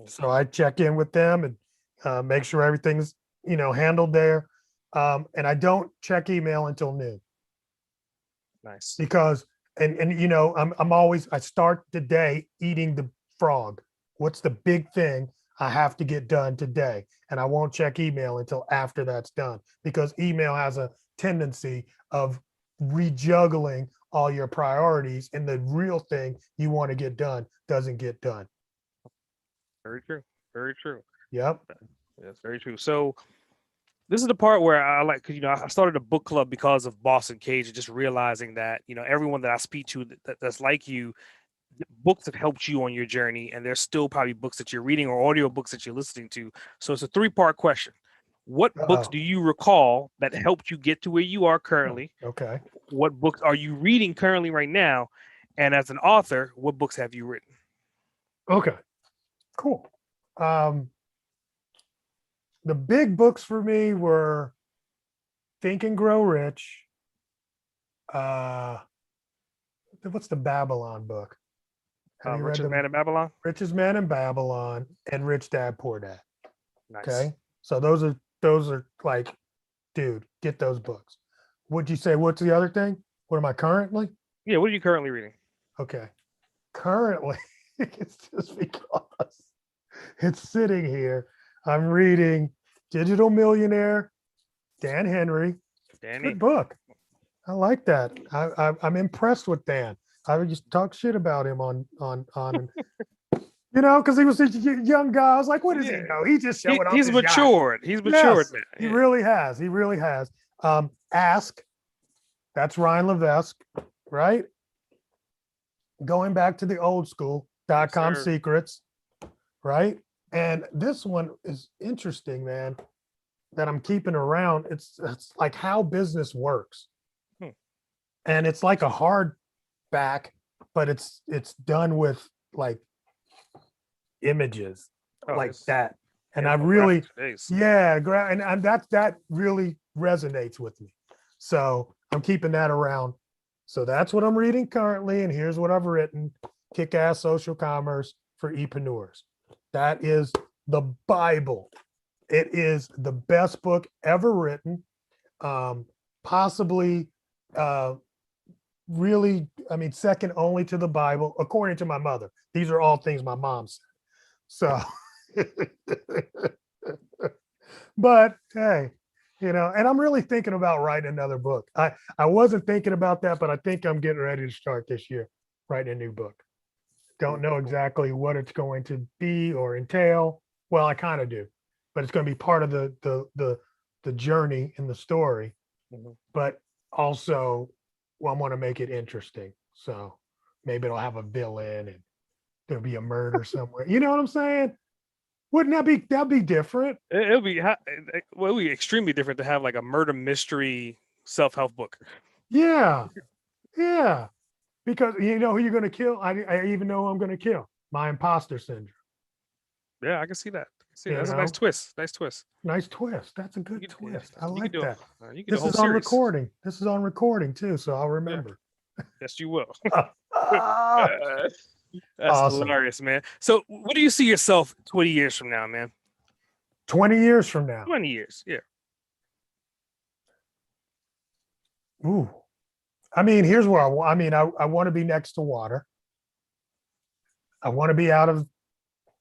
So I check in with them and make sure everything's, you know, handled there. And I don't check email until noon. Nice. Because and you know, I start the day eating the frog. What's the big thing I have to get done today? And I won't check email until after that's done, because email has a tendency of rejuggling all your priorities, and the real thing you want to get done doesn't get done. Very true. Very true. Yep. That's very true. So this is the part where I like, because, you know, I started a book club because of Uncaged, and just realizing that, you know, everyone that I speak to that's like you, books have helped you on your journey, and there's still probably books that you're reading or audio books that you're listening to. So it's a 3-part question. What books do you recall that helped you get to where you are currently? Okay. What books are you reading currently right now? And as an author, what books have you written? Okay. Cool. The big books for me were Think and Grow Rich. What's the Babylon book? Have you read Richest Man in Babylon? Richest Man in Babylon and Rich Dad Poor Dad. Nice. Okay. So those are like, dude, get those books. Would you say, what's the other thing? What am I currently? Yeah, what are you currently reading? Okay. Currently, it's just because it's sitting here. I'm reading Digital Millionaire, Dan Henry. Danny. Good book. I like that. I'm impressed with Dan. I would just talk shit about him on You know, because he was a young guy. I was like, what does he Yeah, know? He's just showing off he's his yacht. matured. He's matured Yes, now. he Yeah. really has. He really has. Ask, that's Ryan Levesque, right? Going back to the old school, Yes, .com sir. secrets, right? And this one is interesting, man, that I'm keeping around. It's like how business works. Hmm. And it's like a hardback, but it's done with like images Oh, like that. And I it's more graphic really, today's. yeah, and that really resonates with me. So I'm keeping that around. So that's what I'm reading currently. And here's what I've written: Kick Ass Social Commerce for Epreneurs. That is the Bible. It is the best book ever written. Possibly really, I mean, second only to the Bible, according to my mother. These are all things my mom said. So, but hey, you know, and I'm really thinking about writing another book. I wasn't thinking about that, but I think I'm getting ready to start this year, writing a new book. Don't know exactly what it's going to be or entail. Well, I kind of do, but it's going to be part of the journey in the story. Mhm. But also, well, I want to make it interesting. So maybe it'll have a villain and there'll be a murder somewhere. You know what I'm saying? Wouldn't that'd be different? It'll be well, it'll be extremely different to have like a murder mystery self-help book. Yeah, yeah. Because you know who you're gonna kill. I even know who I'm gonna kill. My imposter syndrome. Yeah, I can see that. I can see that. You That's a nice know, twist. Nice twist. nice twist. That's a good You could, yeah, twist. I you could like do that. you could do a This whole is on series. recording. This is on recording too, so I'll Yeah, remember. yes, you will. Ah, That's awesome. hilarious, man. So, what do you see yourself 20 years from now, man? 20 years from now. 20 years, yeah. Ooh. I mean, here's where I want. I mean, I want to be next to water. I want to be out of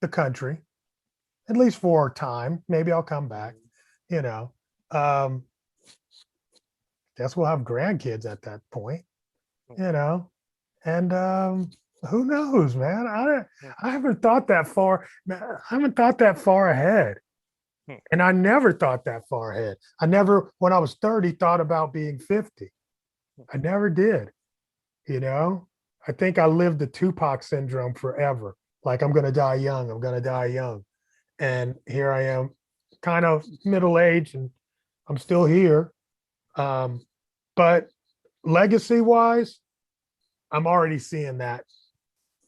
the country, at least for a time. Maybe I'll come back. You know, um, guess we'll have grandkids at that point. You know, and who knows, man? I haven't thought that far. Man, I haven't thought that far ahead, Hmm. and I never thought that far ahead. I never, when I was 30, thought about being 50. I never did. You know, I think I lived the Tupac syndrome forever. Like I'm gonna die young. I'm gonna die young, and here I am, kind of middle aged, and I'm still here. Um, but legacy wise, I'm already seeing that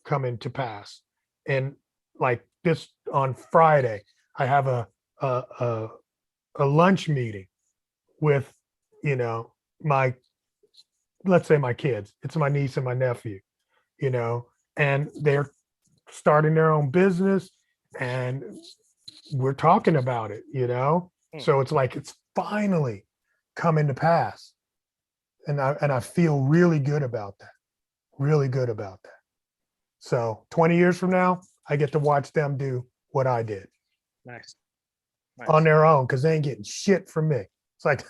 coming to pass. And like this on Friday, I have a a, a lunch meeting with, you know, my, let's say my kids. It's my niece and my nephew, you know, and they're starting their own business, and we're talking about it, you know. Hmm. So it's like it's finally coming to pass, and I feel really good about that. Really good about that. So 20 years from now, I get to watch them do what I did Nice, on nice. their own because they ain't getting shit from me. It's like,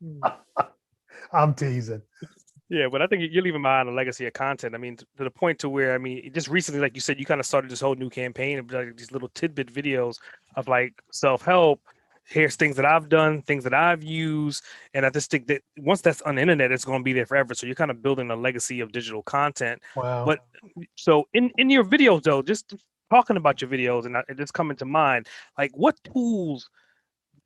Hmm. I'm teasing. Yeah, but I think you're leaving behind a legacy of content. I mean, to the point to where, I mean, just recently, like you said, you kind of started this whole new campaign of like these little tidbit videos of like self-help. Here's things that I've done, things that I've used, and I just think that once that's on the internet, it's going to be there forever. So you're kind of building a legacy of digital content. Wow. But so in your videos though, just talking about your videos, and it just coming to mind, like what tools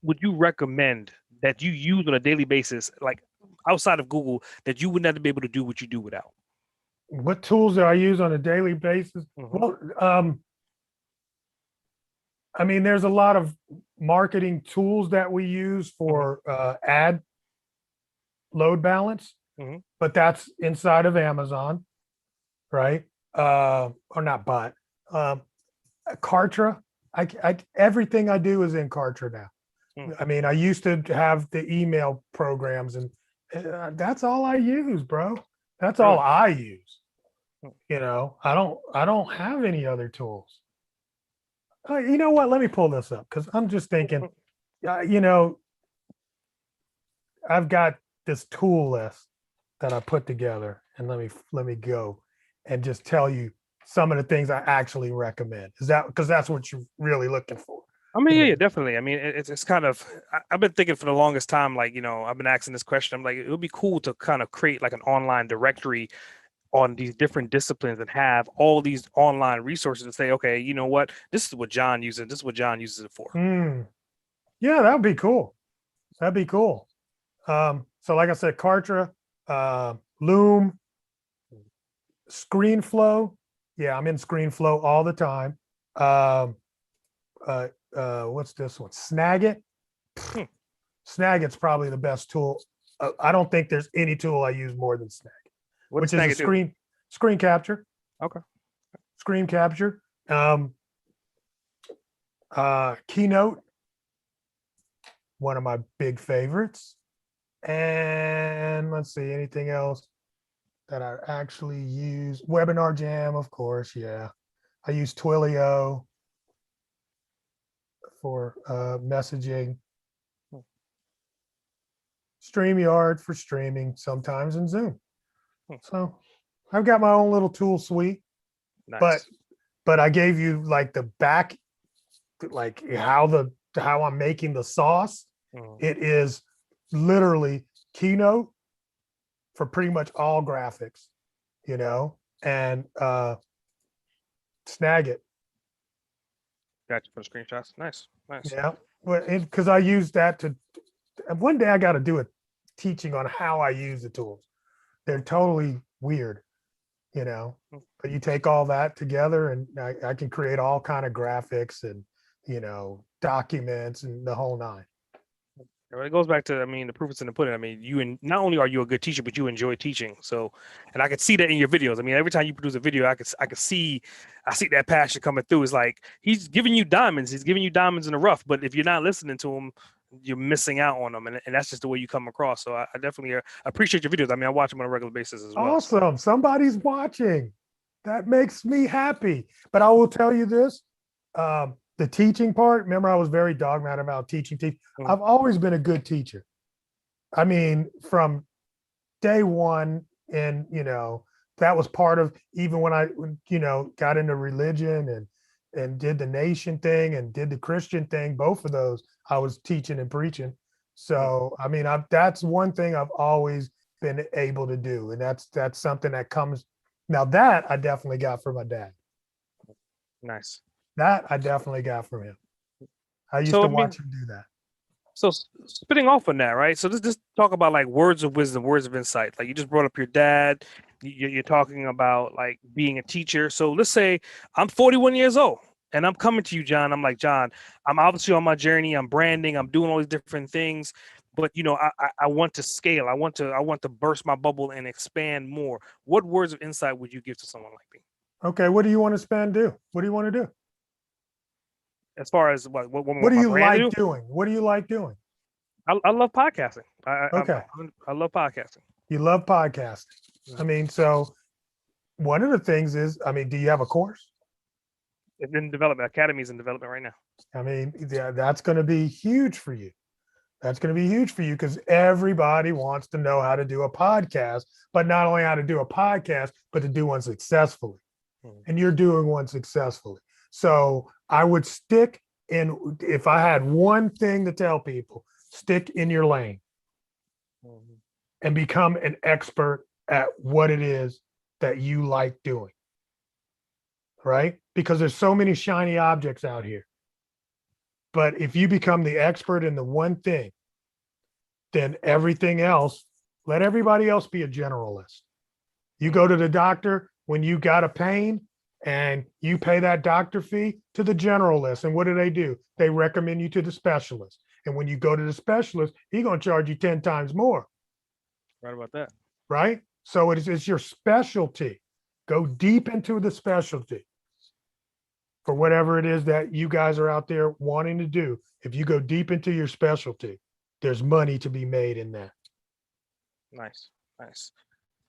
would you recommend that you use on a daily basis, like outside of Google, that you would not be able to do what you do without? What tools do I use on a daily basis? Mhm. Well, I mean, there's a lot of marketing tools that we use Mhm. for ad load balance, Mhm. but that's inside of Amazon, right? Or not, but um, Kartra. Everything I do is in Kartra now. Mm. I mean, I used to have the email programs, and that's all I use, bro. That's all Really? I use. Mm. You know, I don't have any other tools. You know what? Let me pull this up because I'm just thinking. You know, I've got this tool list that I put together, and let me go and just tell you some of the things I actually recommend. Is that because that's what you're really looking for? I mean, You yeah, know? definitely. I mean, it's kind of I've been thinking for the longest time, like, I've been asking this question. I'm like, it would be cool to kind of create like an online directory on these different disciplines and have all these online resources to say, okay, you know what, this is what John uses, this is what John uses it for. Mm, yeah, that would be cool. That'd be cool. So like I said, Kartra, Loom, ScreenFlow. Yeah, I'm in ScreenFlow all the time. Um, what's this one? Snagit. Hmm. Snagit's probably the best tool. I don't think there's any tool I use more than Snagit, What which does is a Snagit do? screen capture. Okay. Screen capture. Keynote, one of my big favorites. And let's see, anything else that I actually use? Webinar Jam, of course. Yeah, I use Twilio for messaging. Hmm. StreamYard for streaming sometimes, and Zoom. Hmm. So I've got my own little tool suite, but Nice. I gave you like the back, like how I'm making the sauce. Mhm. It is literally Keynote for pretty much all graphics, and Snagit. Gotcha, for the screenshots. Nice. Nice. Yeah, because I use that to. One day I got to do a teaching on how I use the tools. They're totally weird, Hmm. but you take all that together and I can create all kind of graphics and documents and the whole nine. Well, it goes back to, I mean, the proof is in the pudding. I mean, not only are you a good teacher, but you enjoy teaching. So, and I could see that in your videos. I mean, every time you produce a video, I see that passion coming through. It's like he's giving you diamonds. He's giving you diamonds in the rough. But if you're not listening to him, you're missing out on them, and that's just the way you come across. So I definitely appreciate your videos. I mean, I watch them on a regular basis as well. So. Awesome. Somebody's watching. That makes me happy. But I will tell you this, the teaching part, remember I was very dogmatic about teaching. Mhm. I've always been a good teacher. I mean, from day one, and that was part of, even when I got into religion and did the nation thing and did the Christian thing, both of those I was teaching and preaching. So I mean, that's one thing I've always been able to do, and that's something that comes. Now that I definitely got from my dad. Nice. That I definitely got from him. I used So to I mean, watch him do that. so spitting off on that, right? So let's just talk about like words of wisdom, words of insight. Like you just brought up your dad. You're talking about like being a teacher. So let's say I'm 41 years old and I'm coming to you, John. I'm like, John, I'm obviously on my journey. I'm branding. I'm doing all these different things, but I want to scale. I want to burst my bubble and expand more. What words of insight would you give to someone like me? Okay, what do you want to spend? Do what do you want to do? As far as what What do my you brand to like do? doing? What do you like doing? I love podcasting. Okay, I love podcasting. you love podcasting. I Mhm. mean, so one of the things is, I mean, do you have a course? It's in development. Academy is in development right now. I mean, yeah, that's going to be huge for you. That's going to be huge for you because everybody wants to know how to do a podcast, but not only how to do a podcast, but to do one successfully. Mhm. And you're doing one successfully. So I would stick in, if I had one thing to tell people, stick in your lane Mhm. and become an expert at what it is that you like doing. Right? Because there's so many shiny objects out here. But if you become the expert in the one thing, then everything else, let everybody else be a generalist. You go to the doctor when you got a pain and you pay that doctor fee to the generalist. And what do? They recommend you to the specialist. And when you go to the specialist, he's going to charge you 10 times more. Right about that. Right? So it's your specialty. Go deep into the specialty for whatever it is that you guys are out there wanting to do. If you go deep into your specialty, there's money to be made in that. Nice, nice.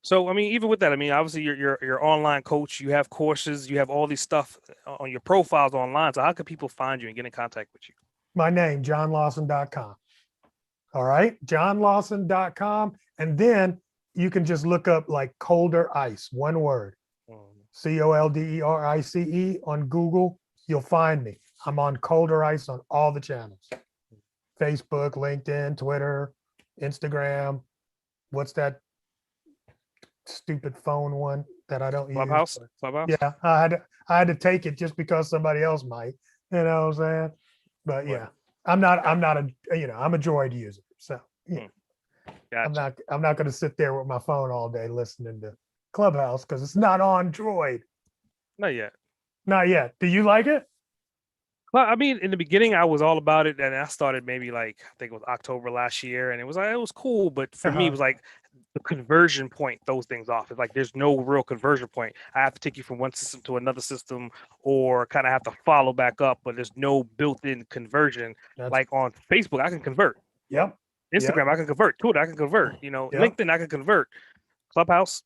So I mean, even with that, I mean, obviously you're online coach. You have courses. You have all these stuff on your profiles online. So how can people find you and get in contact with you? My name, johnlawson.com. All right, johnlawson.com. And then you can just look up like colder ice, one word. Mhm. COLDERICE on Google. You'll find me. I'm on Colder Ice on all the channels: Facebook, LinkedIn, Twitter, Instagram. What's that stupid phone one that I don't use? Clubhouse. But Clubhouse. yeah, I had to take it just because somebody else might. You know what I'm saying? But yeah, I'm not a I'm a Droid user, so yeah. Gotcha. I'm not going to sit there with my phone all day listening to Clubhouse because it's not on Droid. Not yet. Not yet. Do you like it? Well, I mean, in the beginning, I was all about it, and I started maybe like I think it was October last year, and it was cool. But for me, it was like the conversion point throws things off. It's like there's no real conversion point. I have to take you from one system to another system, or kind of have to follow back up. But there's no built-in conversion. Like on Facebook, I can convert. Yep. Instagram, I can convert. Twitter, I can convert. Yep. LinkedIn, I can convert. Clubhouse.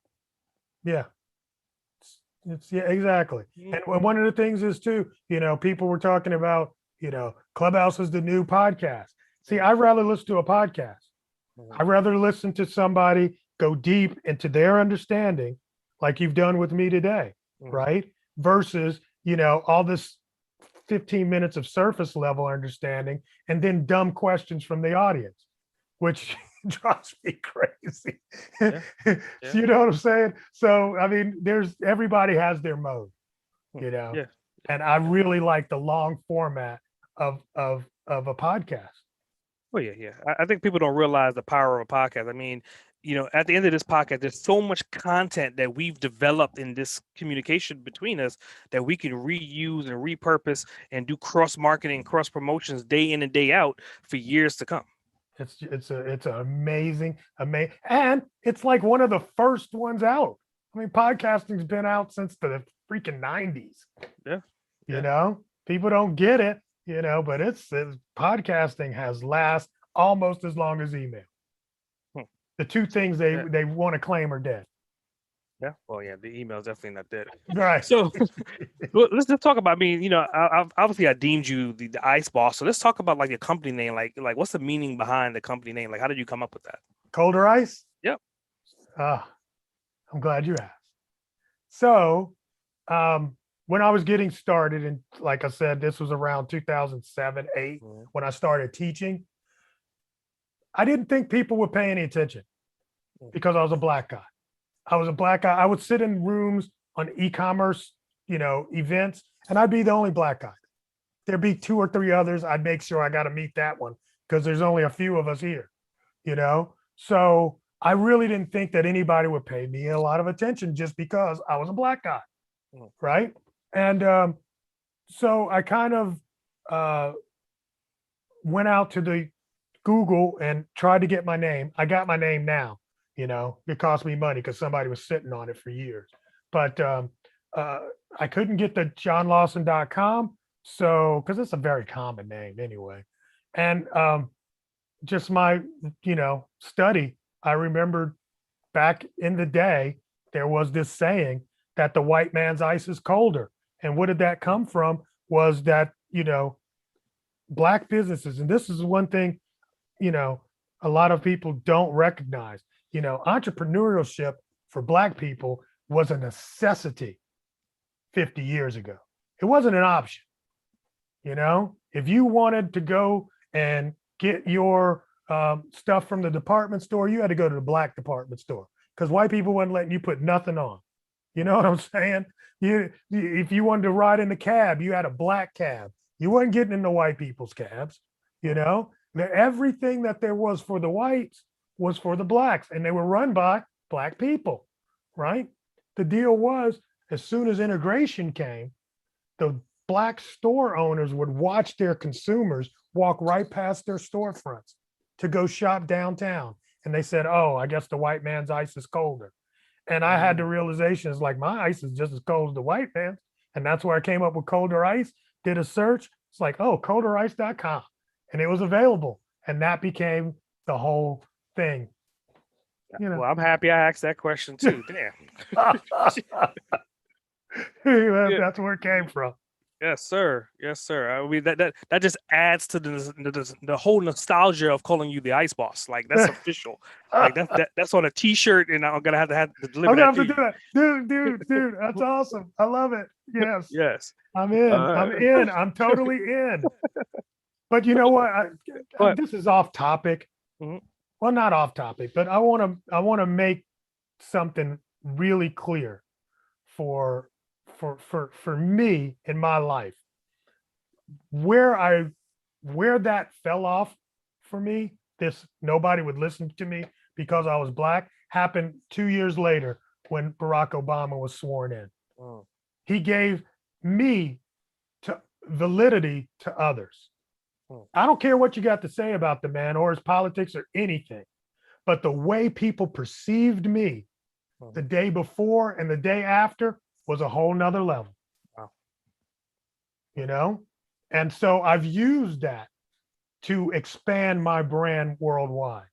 Yeah. It's yeah, exactly. And one of the things is too, people were talking about, Clubhouse is the new podcast. See, I'd rather listen to a podcast. I'd rather listen to somebody go deep into their understanding, like you've done with me today, right? Versus, all this 15 minutes of surface level understanding and then dumb questions from the audience, which drives me crazy. Yeah. You know what I'm saying? So, I mean, everybody has their mode, Yeah. and I really like the long format of a podcast. Oh yeah. I think people don't realize the power of a podcast. I mean, at the end of this podcast, there's so much content that we've developed in this communication between us that we can reuse and repurpose and do cross marketing, cross promotions day in and day out for years to come. It's an amazing, and it's like one of the first ones out. I mean, podcasting's been out since the freaking 90s. Yeah. People don't get it, but it's podcasting has lasted almost as long as email. The two things they want to claim are dead. Yeah. Well, yeah, the email is definitely not dead. Right. So let's just talk about, obviously I deemed you the ice boss. So let's talk about like your company name. Like what's the meaning behind the company name? Like, how did you come up with that? Colder Ice? Yep. I'm glad you asked. So, when I was getting started, and like I said, this was around 2007, 8, when I started teaching, I didn't think people would pay any attention because I was a black guy. I would sit in rooms on e-commerce, events, and I'd be the only black guy. There'd be 2 or 3 others. I'd make sure I got to meet that one because there's only a few of us here, So I really didn't think that anybody would pay me a lot of attention just because I was a black guy, right? And so I kind of went out to the Google and tried to get my name. I got my name now. It cost me money because somebody was sitting on it for years. But I couldn't get the johnlawson.com. So, because it's a very common name anyway. And just my, study, I remembered back in the day, there was this saying that the white man's ice is colder. And what did that come from? Was that, black businesses, and this is one thing, a lot of people don't recognize. Entrepreneurship for black people was a necessity 50 years ago. It wasn't an option. If you wanted to go and get your stuff from the department store, you had to go to the black department store because white people wasn't letting you put nothing on. You know what I'm saying? If you wanted to ride in the cab, you had a black cab. You weren't getting in the white people's cabs. Everything that there was for the whites was for the blacks, and they were run by black people, right? The deal was, as soon as integration came, the black store owners would watch their consumers walk right past their storefronts to go shop downtown. And they said, oh, I guess the white man's ice is colder. And I had the realization, it's like, my ice is just as cold as the white man's. And that's where I came up with Colder Ice, did a search. It's like, oh, colderice.com. And it was available. And that became the whole thing. Well, I'm happy I asked that question too. Damn. That's where it came from. Yes, sir. Yes, sir. I mean that just adds to the whole nostalgia of calling you the Ice Boss. Like that's official. Like that's on a T-shirt, and I'm gonna have to deliver I'm gonna that have to to do you. that, dude. That's awesome. I love it. Yes, Yes. I'm in. I'm in. I'm totally in. But you know what? But This is off topic. mhm, Well, not off topic, but I want to make something really clear for for me in my life. Where I where that fell off for me, this nobody would listen to me because I was black, happened 2 years later when Barack Obama was sworn in. mm, He gave me to validity to others. mm, I don't care what you got to say about the man or his politics or anything, but the way people perceived me the mhm. day before and the day after was a whole nother level, Wow. you know? And so I've used that to expand my brand worldwide.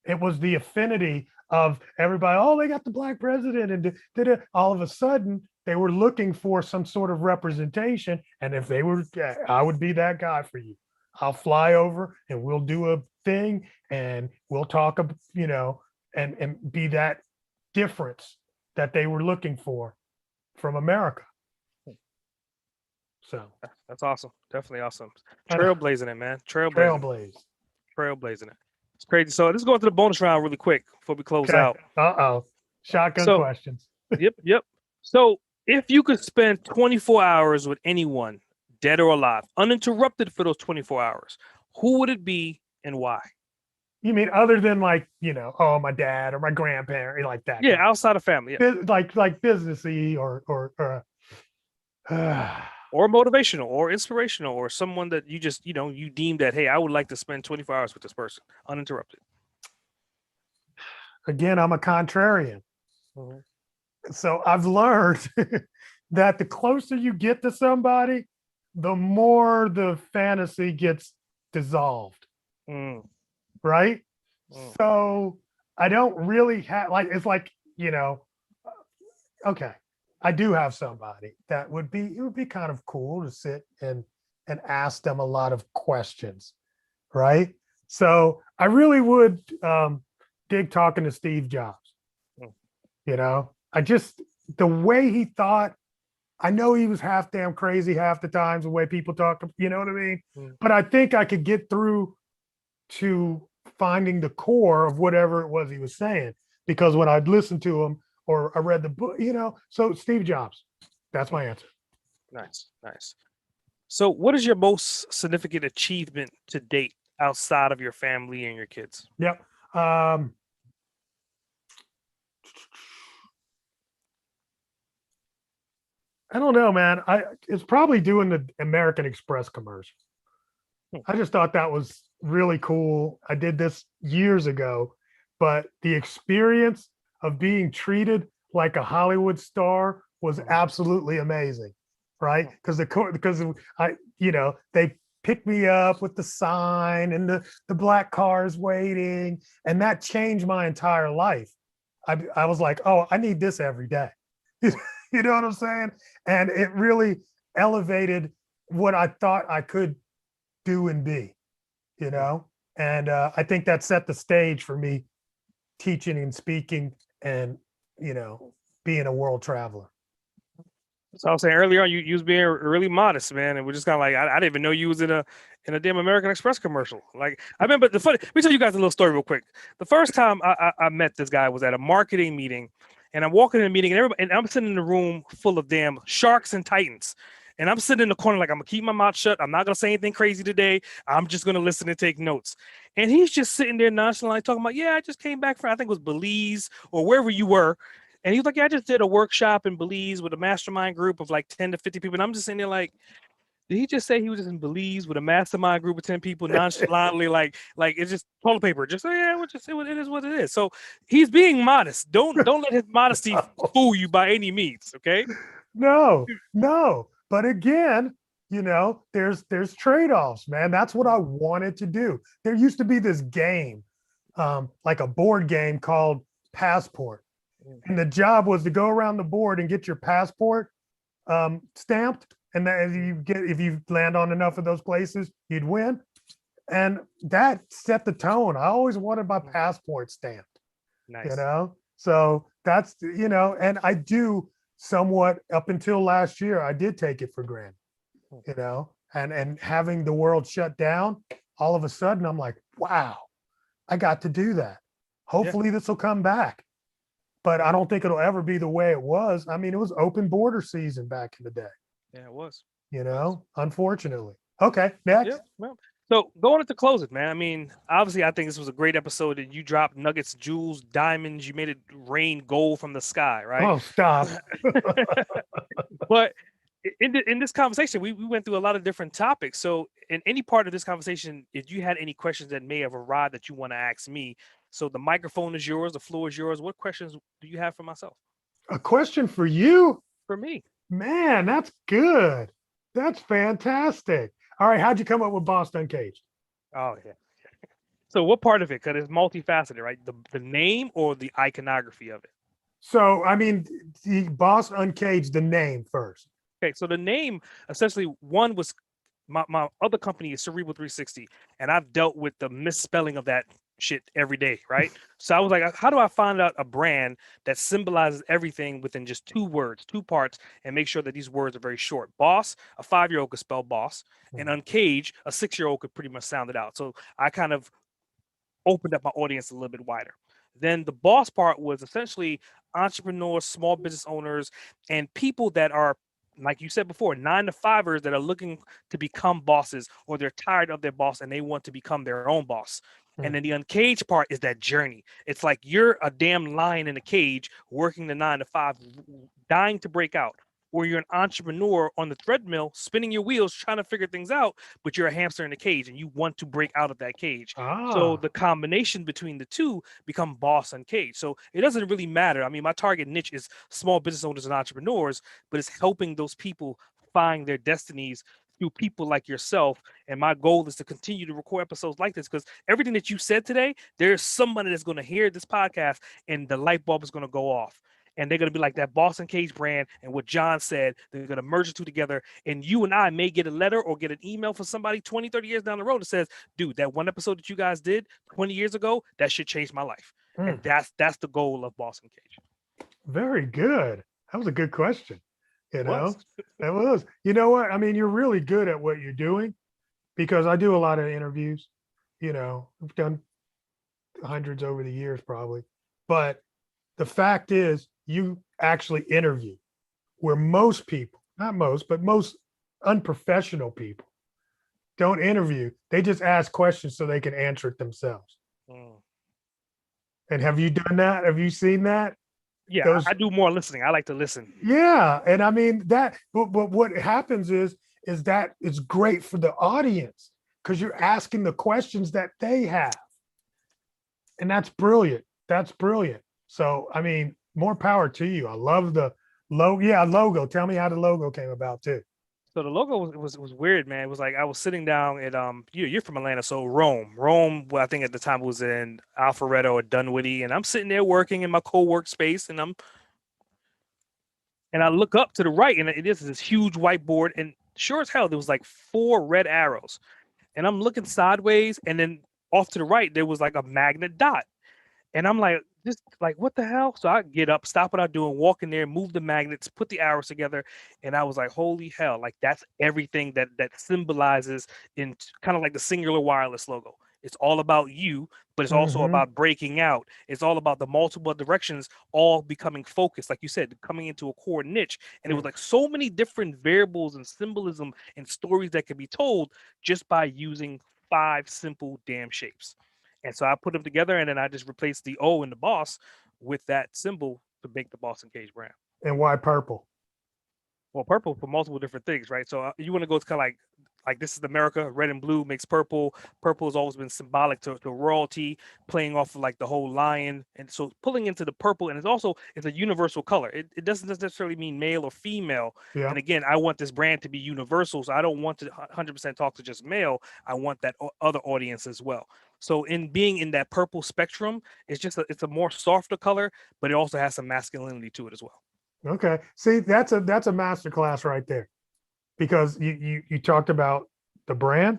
It was the affinity of everybody, oh, they got the black president, and did it. All of a sudden, they were looking for some sort of representation. And if they were, I would be that guy for you. I'll fly over and we'll do a thing and we'll talk, and be that difference that they were looking for from America. So That's awesome. Definitely awesome. I know, Trailblazing it, man. Trailblazing it. trailblaze. Trailblazing it. It's crazy. So let's go into the bonus round really quick before we close Okay. out. Uh-oh. Shotgun So questions. yep. So if you could spend 24 hours with anyone, dead or alive, uninterrupted for those 24 hours, who would it be and why? You mean other than like, oh, my dad or my grandparent, like that Yeah, kind outside of family, yeah. of like businessy or Or motivational or inspirational or someone that you just, you deem that, hey, I would like to spend 24 hours with this person uninterrupted. again, I'm a contrarian. Mhm. So I've learned that the closer you get to somebody, the more the fantasy gets dissolved, Mm, right? mm. So I don't really have like it's like, you know, okay, I do have somebody that it would be kind of cool to sit and ask them a lot of questions, right? So I really would dig talking to Steve Jobs. Mm. I just the way he thought. I know he was half damn crazy half the times the way people talk. You know what I mean? Mm. But I think I could get through to finding the core of whatever it was he was saying because when I'd listened to him or I read the book, So Steve Jobs, that's my answer. Nice. So what is your most significant achievement to date outside of your family and your kids? Yep. I don't know, man. It's probably doing the American Express commercial. Hmm. I just thought that was really cool. I did this years ago, but the experience of being treated like a Hollywood star was absolutely amazing, right? Because they picked me up with the sign and the black cars waiting, and that changed my entire life. I was like, oh, I need this every day. You know what I'm saying? And it really elevated what I thought I could do and be, you know? And I think that set the stage for me teaching and speaking and, being a world traveler. So I was saying earlier on, you was being really modest, man, and we're just kind of like I didn't even know you was in a damn American Express commercial. Like I remember let me tell you guys a little story real quick. The first time I met this guy was at a marketing meeting, and I'm walking in the meeting, and everybody, and I'm sitting in a room full of damn sharks and titans, and I'm sitting in the corner like I'm gonna keep my mouth shut. I'm not gonna say anything crazy today. I'm just gonna listen and take notes. And he's just sitting there nonchalantly talking about, yeah, I just came back from I think it was Belize or wherever you were. And he was like, yeah, I just did a workshop in Belize with a mastermind group of like 10 to 50 people. And I'm just sitting there like, did he just say he was just in Belize with a mastermind group of 10 people nonchalantly, like it's just toilet paper. Just, oh, yeah, we'll just say it is what it is. So he's being modest. Don't let his modesty fool you by any means. Okay. No. But again, there's trade-offs, man. That's what I wanted to do. There used to be this game, like a board game called Passport. And the job was to go around the board and get your passport stamped and that if you land on enough of those places, you'd win. And that set the tone. I always wanted my passport stamped, Nice. So that's, and I do somewhat up until last year, I did take it for granted, and having the world shut down, all of a sudden I'm like, wow, I got to do that. Hopefully this will come back, but I don't think it'll ever be the way it was. I mean, it was open border season back in the day, Yeah, it was. unfortunately. Okay, next. Yeah. Well, so going into closing, man. I mean, obviously, I think this was a great episode, and you dropped nuggets, jewels, diamonds. You made it rain gold from the sky, right? Oh, stop. But in this conversation, we went through a lot of different topics. So, in any part of this conversation, if you had any questions that may have arrived that you want to ask me, so the microphone is yours, the floor is yours. What questions do you have for myself? A question for you? For me? Man, that's good. That's fantastic. All right, how'd you come up with Boss Uncaged? Oh yeah. So what part of it? Because it's multifaceted, right? The name or the iconography of it? So, I mean, the Boss Uncaged, the name first. Okay, so the name essentially one was my other company is Cerebral 360, and I've dealt with the misspelling of that shit every day, right? So I was like, how do I find out a brand that symbolizes everything within just 2 words, 2 parts, and make sure that these words are very short? Boss, a 5-year-old could spell boss, and Uncaged, a 6-year-old could pretty much sound it out. So I kind of opened up my audience a little bit wider. Then the boss part was essentially entrepreneurs, small business owners, and people that are, like you said before, 9-to-5ers that are looking to become bosses, or they're tired of their boss and they want to become their own boss. And then the uncaged part is that journey. It's like you're a damn lion in a cage working the 9-to-5, dying to break out. Or you're an entrepreneur on the treadmill, spinning your wheels, trying to figure things out, but you're a hamster in a cage and you want to break out of that cage. So the combination between the two become boss and cage. So it doesn't really matter. I mean, my target niche is small business owners and entrepreneurs, but it's helping those people find their destinies through people like yourself. And my goal is to continue to record episodes like this, because everything that you said today, there's somebody that's going to hear this podcast and the light bulb is going to go off. And they're going to be like that Boston Cage brand. And what John said, they're going to merge the two together. And you and I may get a letter or get an email from somebody 20, 30 years down the road that says, dude, that one episode that you guys did 20 years ago, that should change my life. And that's the goal of Boston Cage. Very good. That was a good question. That was. You know what? I mean, you're really good at what you're doing, because I do a lot of interviews. I've done hundreds over the years probably. But the fact is, you actually interview, where most people, not most, but most unprofessional people don't interview. They just ask questions so they can answer it themselves. And have you done that? Have you seen that? Yeah, I do more listening. I like to listen. Yeah. And I mean that, but what happens is that it's great for the audience, because you're asking the questions that they have. And that's brilliant. That's brilliant. So, I mean, more power to you. I love the logo. Yeah, logo. Tell me how the logo came about too. So the logo was weird, man. It was like I was sitting down at you're from Atlanta, so Rome. Well, I think at the time it was in Alpharetta or Dunwoody, and I'm sitting there working in my co-work space, and I look up to the right, and it is this huge whiteboard, and sure as hell there was like 4 red arrows, and I'm looking sideways, and then off to the right there was like a magnet dot, and I'm like, just like, what the hell? So I get up, stop what I'm doing, walk in there, move the magnets, put the arrows together. And I was like, holy hell, like that's everything that symbolizes in kind of like the Singular Wireless logo. It's all about you, but it's also about breaking out. It's all about the multiple directions all becoming focused, like you said, coming into a core niche. And it was like so many different variables and symbolism and stories that could be told just by using 5 simple damn shapes. And so I put them together, and then I just replaced the O in the boss with that symbol to make the Boston Cage brand. And why purple? Well, purple for multiple different things, right? So you want to go to kind of like this is America, red and blue makes purple. Purple has always been symbolic to royalty, playing off of like the whole lion. And so pulling into the purple, and it's a universal color. It doesn't necessarily mean male or female. Yeah. And again, I want this brand to be universal. So I don't want to 100% talk to just male. I want that other audience as well. So in being in that purple spectrum, it's a more softer color, but it also has some masculinity to it as well. Okay. See, that's a masterclass right there. because you talked about the brand,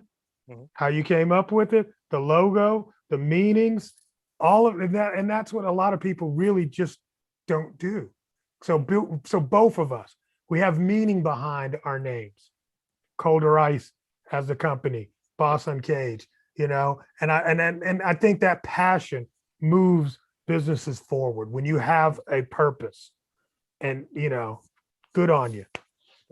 Mhm. how you came up with it, the logo, the meanings, all of that, and that's what a lot of people really just don't do. So both of us, we have meaning behind our names. Colder Ice as the company, Boss Uncaged, and I think that passion moves businesses forward when you have a purpose. And good on you. Well,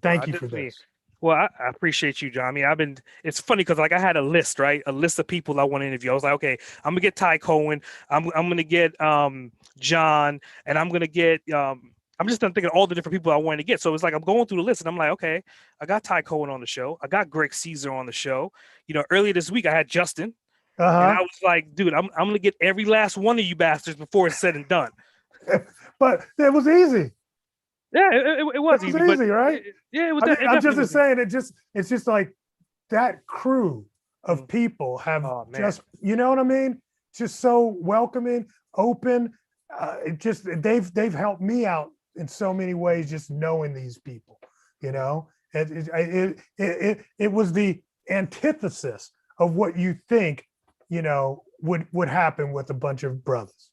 Thank I you for definitely. this. Well, I appreciate you, John. I mean, it's funny because like I had a list, right? A list of people I want to interview. I was like, okay, I'm gonna get Ty Cohen. I'm gonna get John, and I'm gonna get I'm just thinking all the different people I wanted to get. So it's like I'm going through the list, and I'm like, okay, I got Ty Cohen on the show. I got Greg Caesar on the show. Earlier this week I had Justin, and I Uh was like, dude, I'm gonna get every last one of you bastards before it's said and done. huh. But it was easy. Yeah, it It was was easy, but easy, right? yeah, I mean, it I'm definitely just was easy. saying it's just like that crew of Mhm. people have Oh man. just, you know what I mean? Just so welcoming, open. They've helped me out in so many ways just knowing these people. You Mhm. know, it was the antithesis of what you think would happen with a bunch of brothers.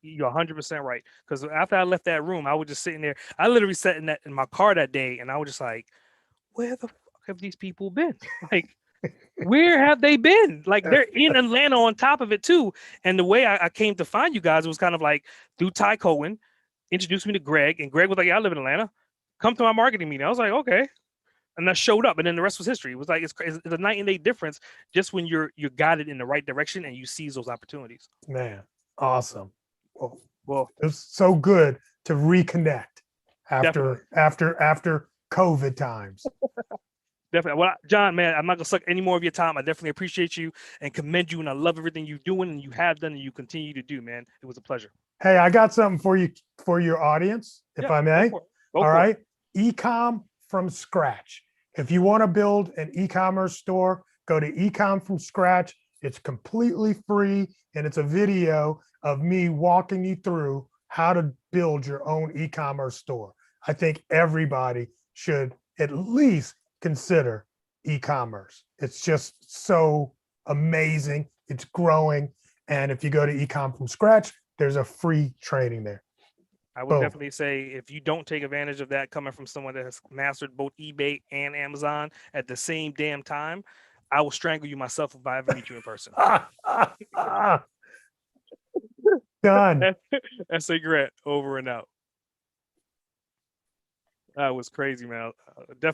You're 100% right. Because after I left that room, I was just sitting there. I literally sat in my car that day, and I was just like, "Where the fuck have these people been? Like, where have they been? Like, they're in Atlanta on top of it too." And the way I came to find you guys was kind of like through Ty Cohen, introduced me to Greg, and Greg was like, "Yeah, I live in Atlanta. Come to my marketing meeting." I was like, "Okay." And I showed up, and then the rest was history. It was like it's a night and day difference just when you're guided in the right direction and you seize those opportunities. Man, awesome. Well, Well, it's so good to reconnect definitely. after COVID times. Definitely. Well, John, man, I'm not gonna suck any more of your time. I definitely appreciate you and commend you, and I love everything you're doing and you have done and you continue to do, man. It was a pleasure. Hey, I got something for you for your audience, if Yeah, I go may. for it. Go All for it. right. Ecom from scratch. If you want to build an e-commerce store, go to ecom from scratch. It's completely free and it's a video of me walking you through how to build your own e-commerce store. I think everybody should at least consider e-commerce. It's just so amazing. It's growing. And if you go to ecom from scratch, there's a free training there. I would Boom. definitely say if you don't take advantage of that coming from someone that has mastered both eBay and Amazon at the same damn time, I will strangle you myself if I ever meet you in person. Done. That's a Grant over and out. That was crazy, man. Definitely.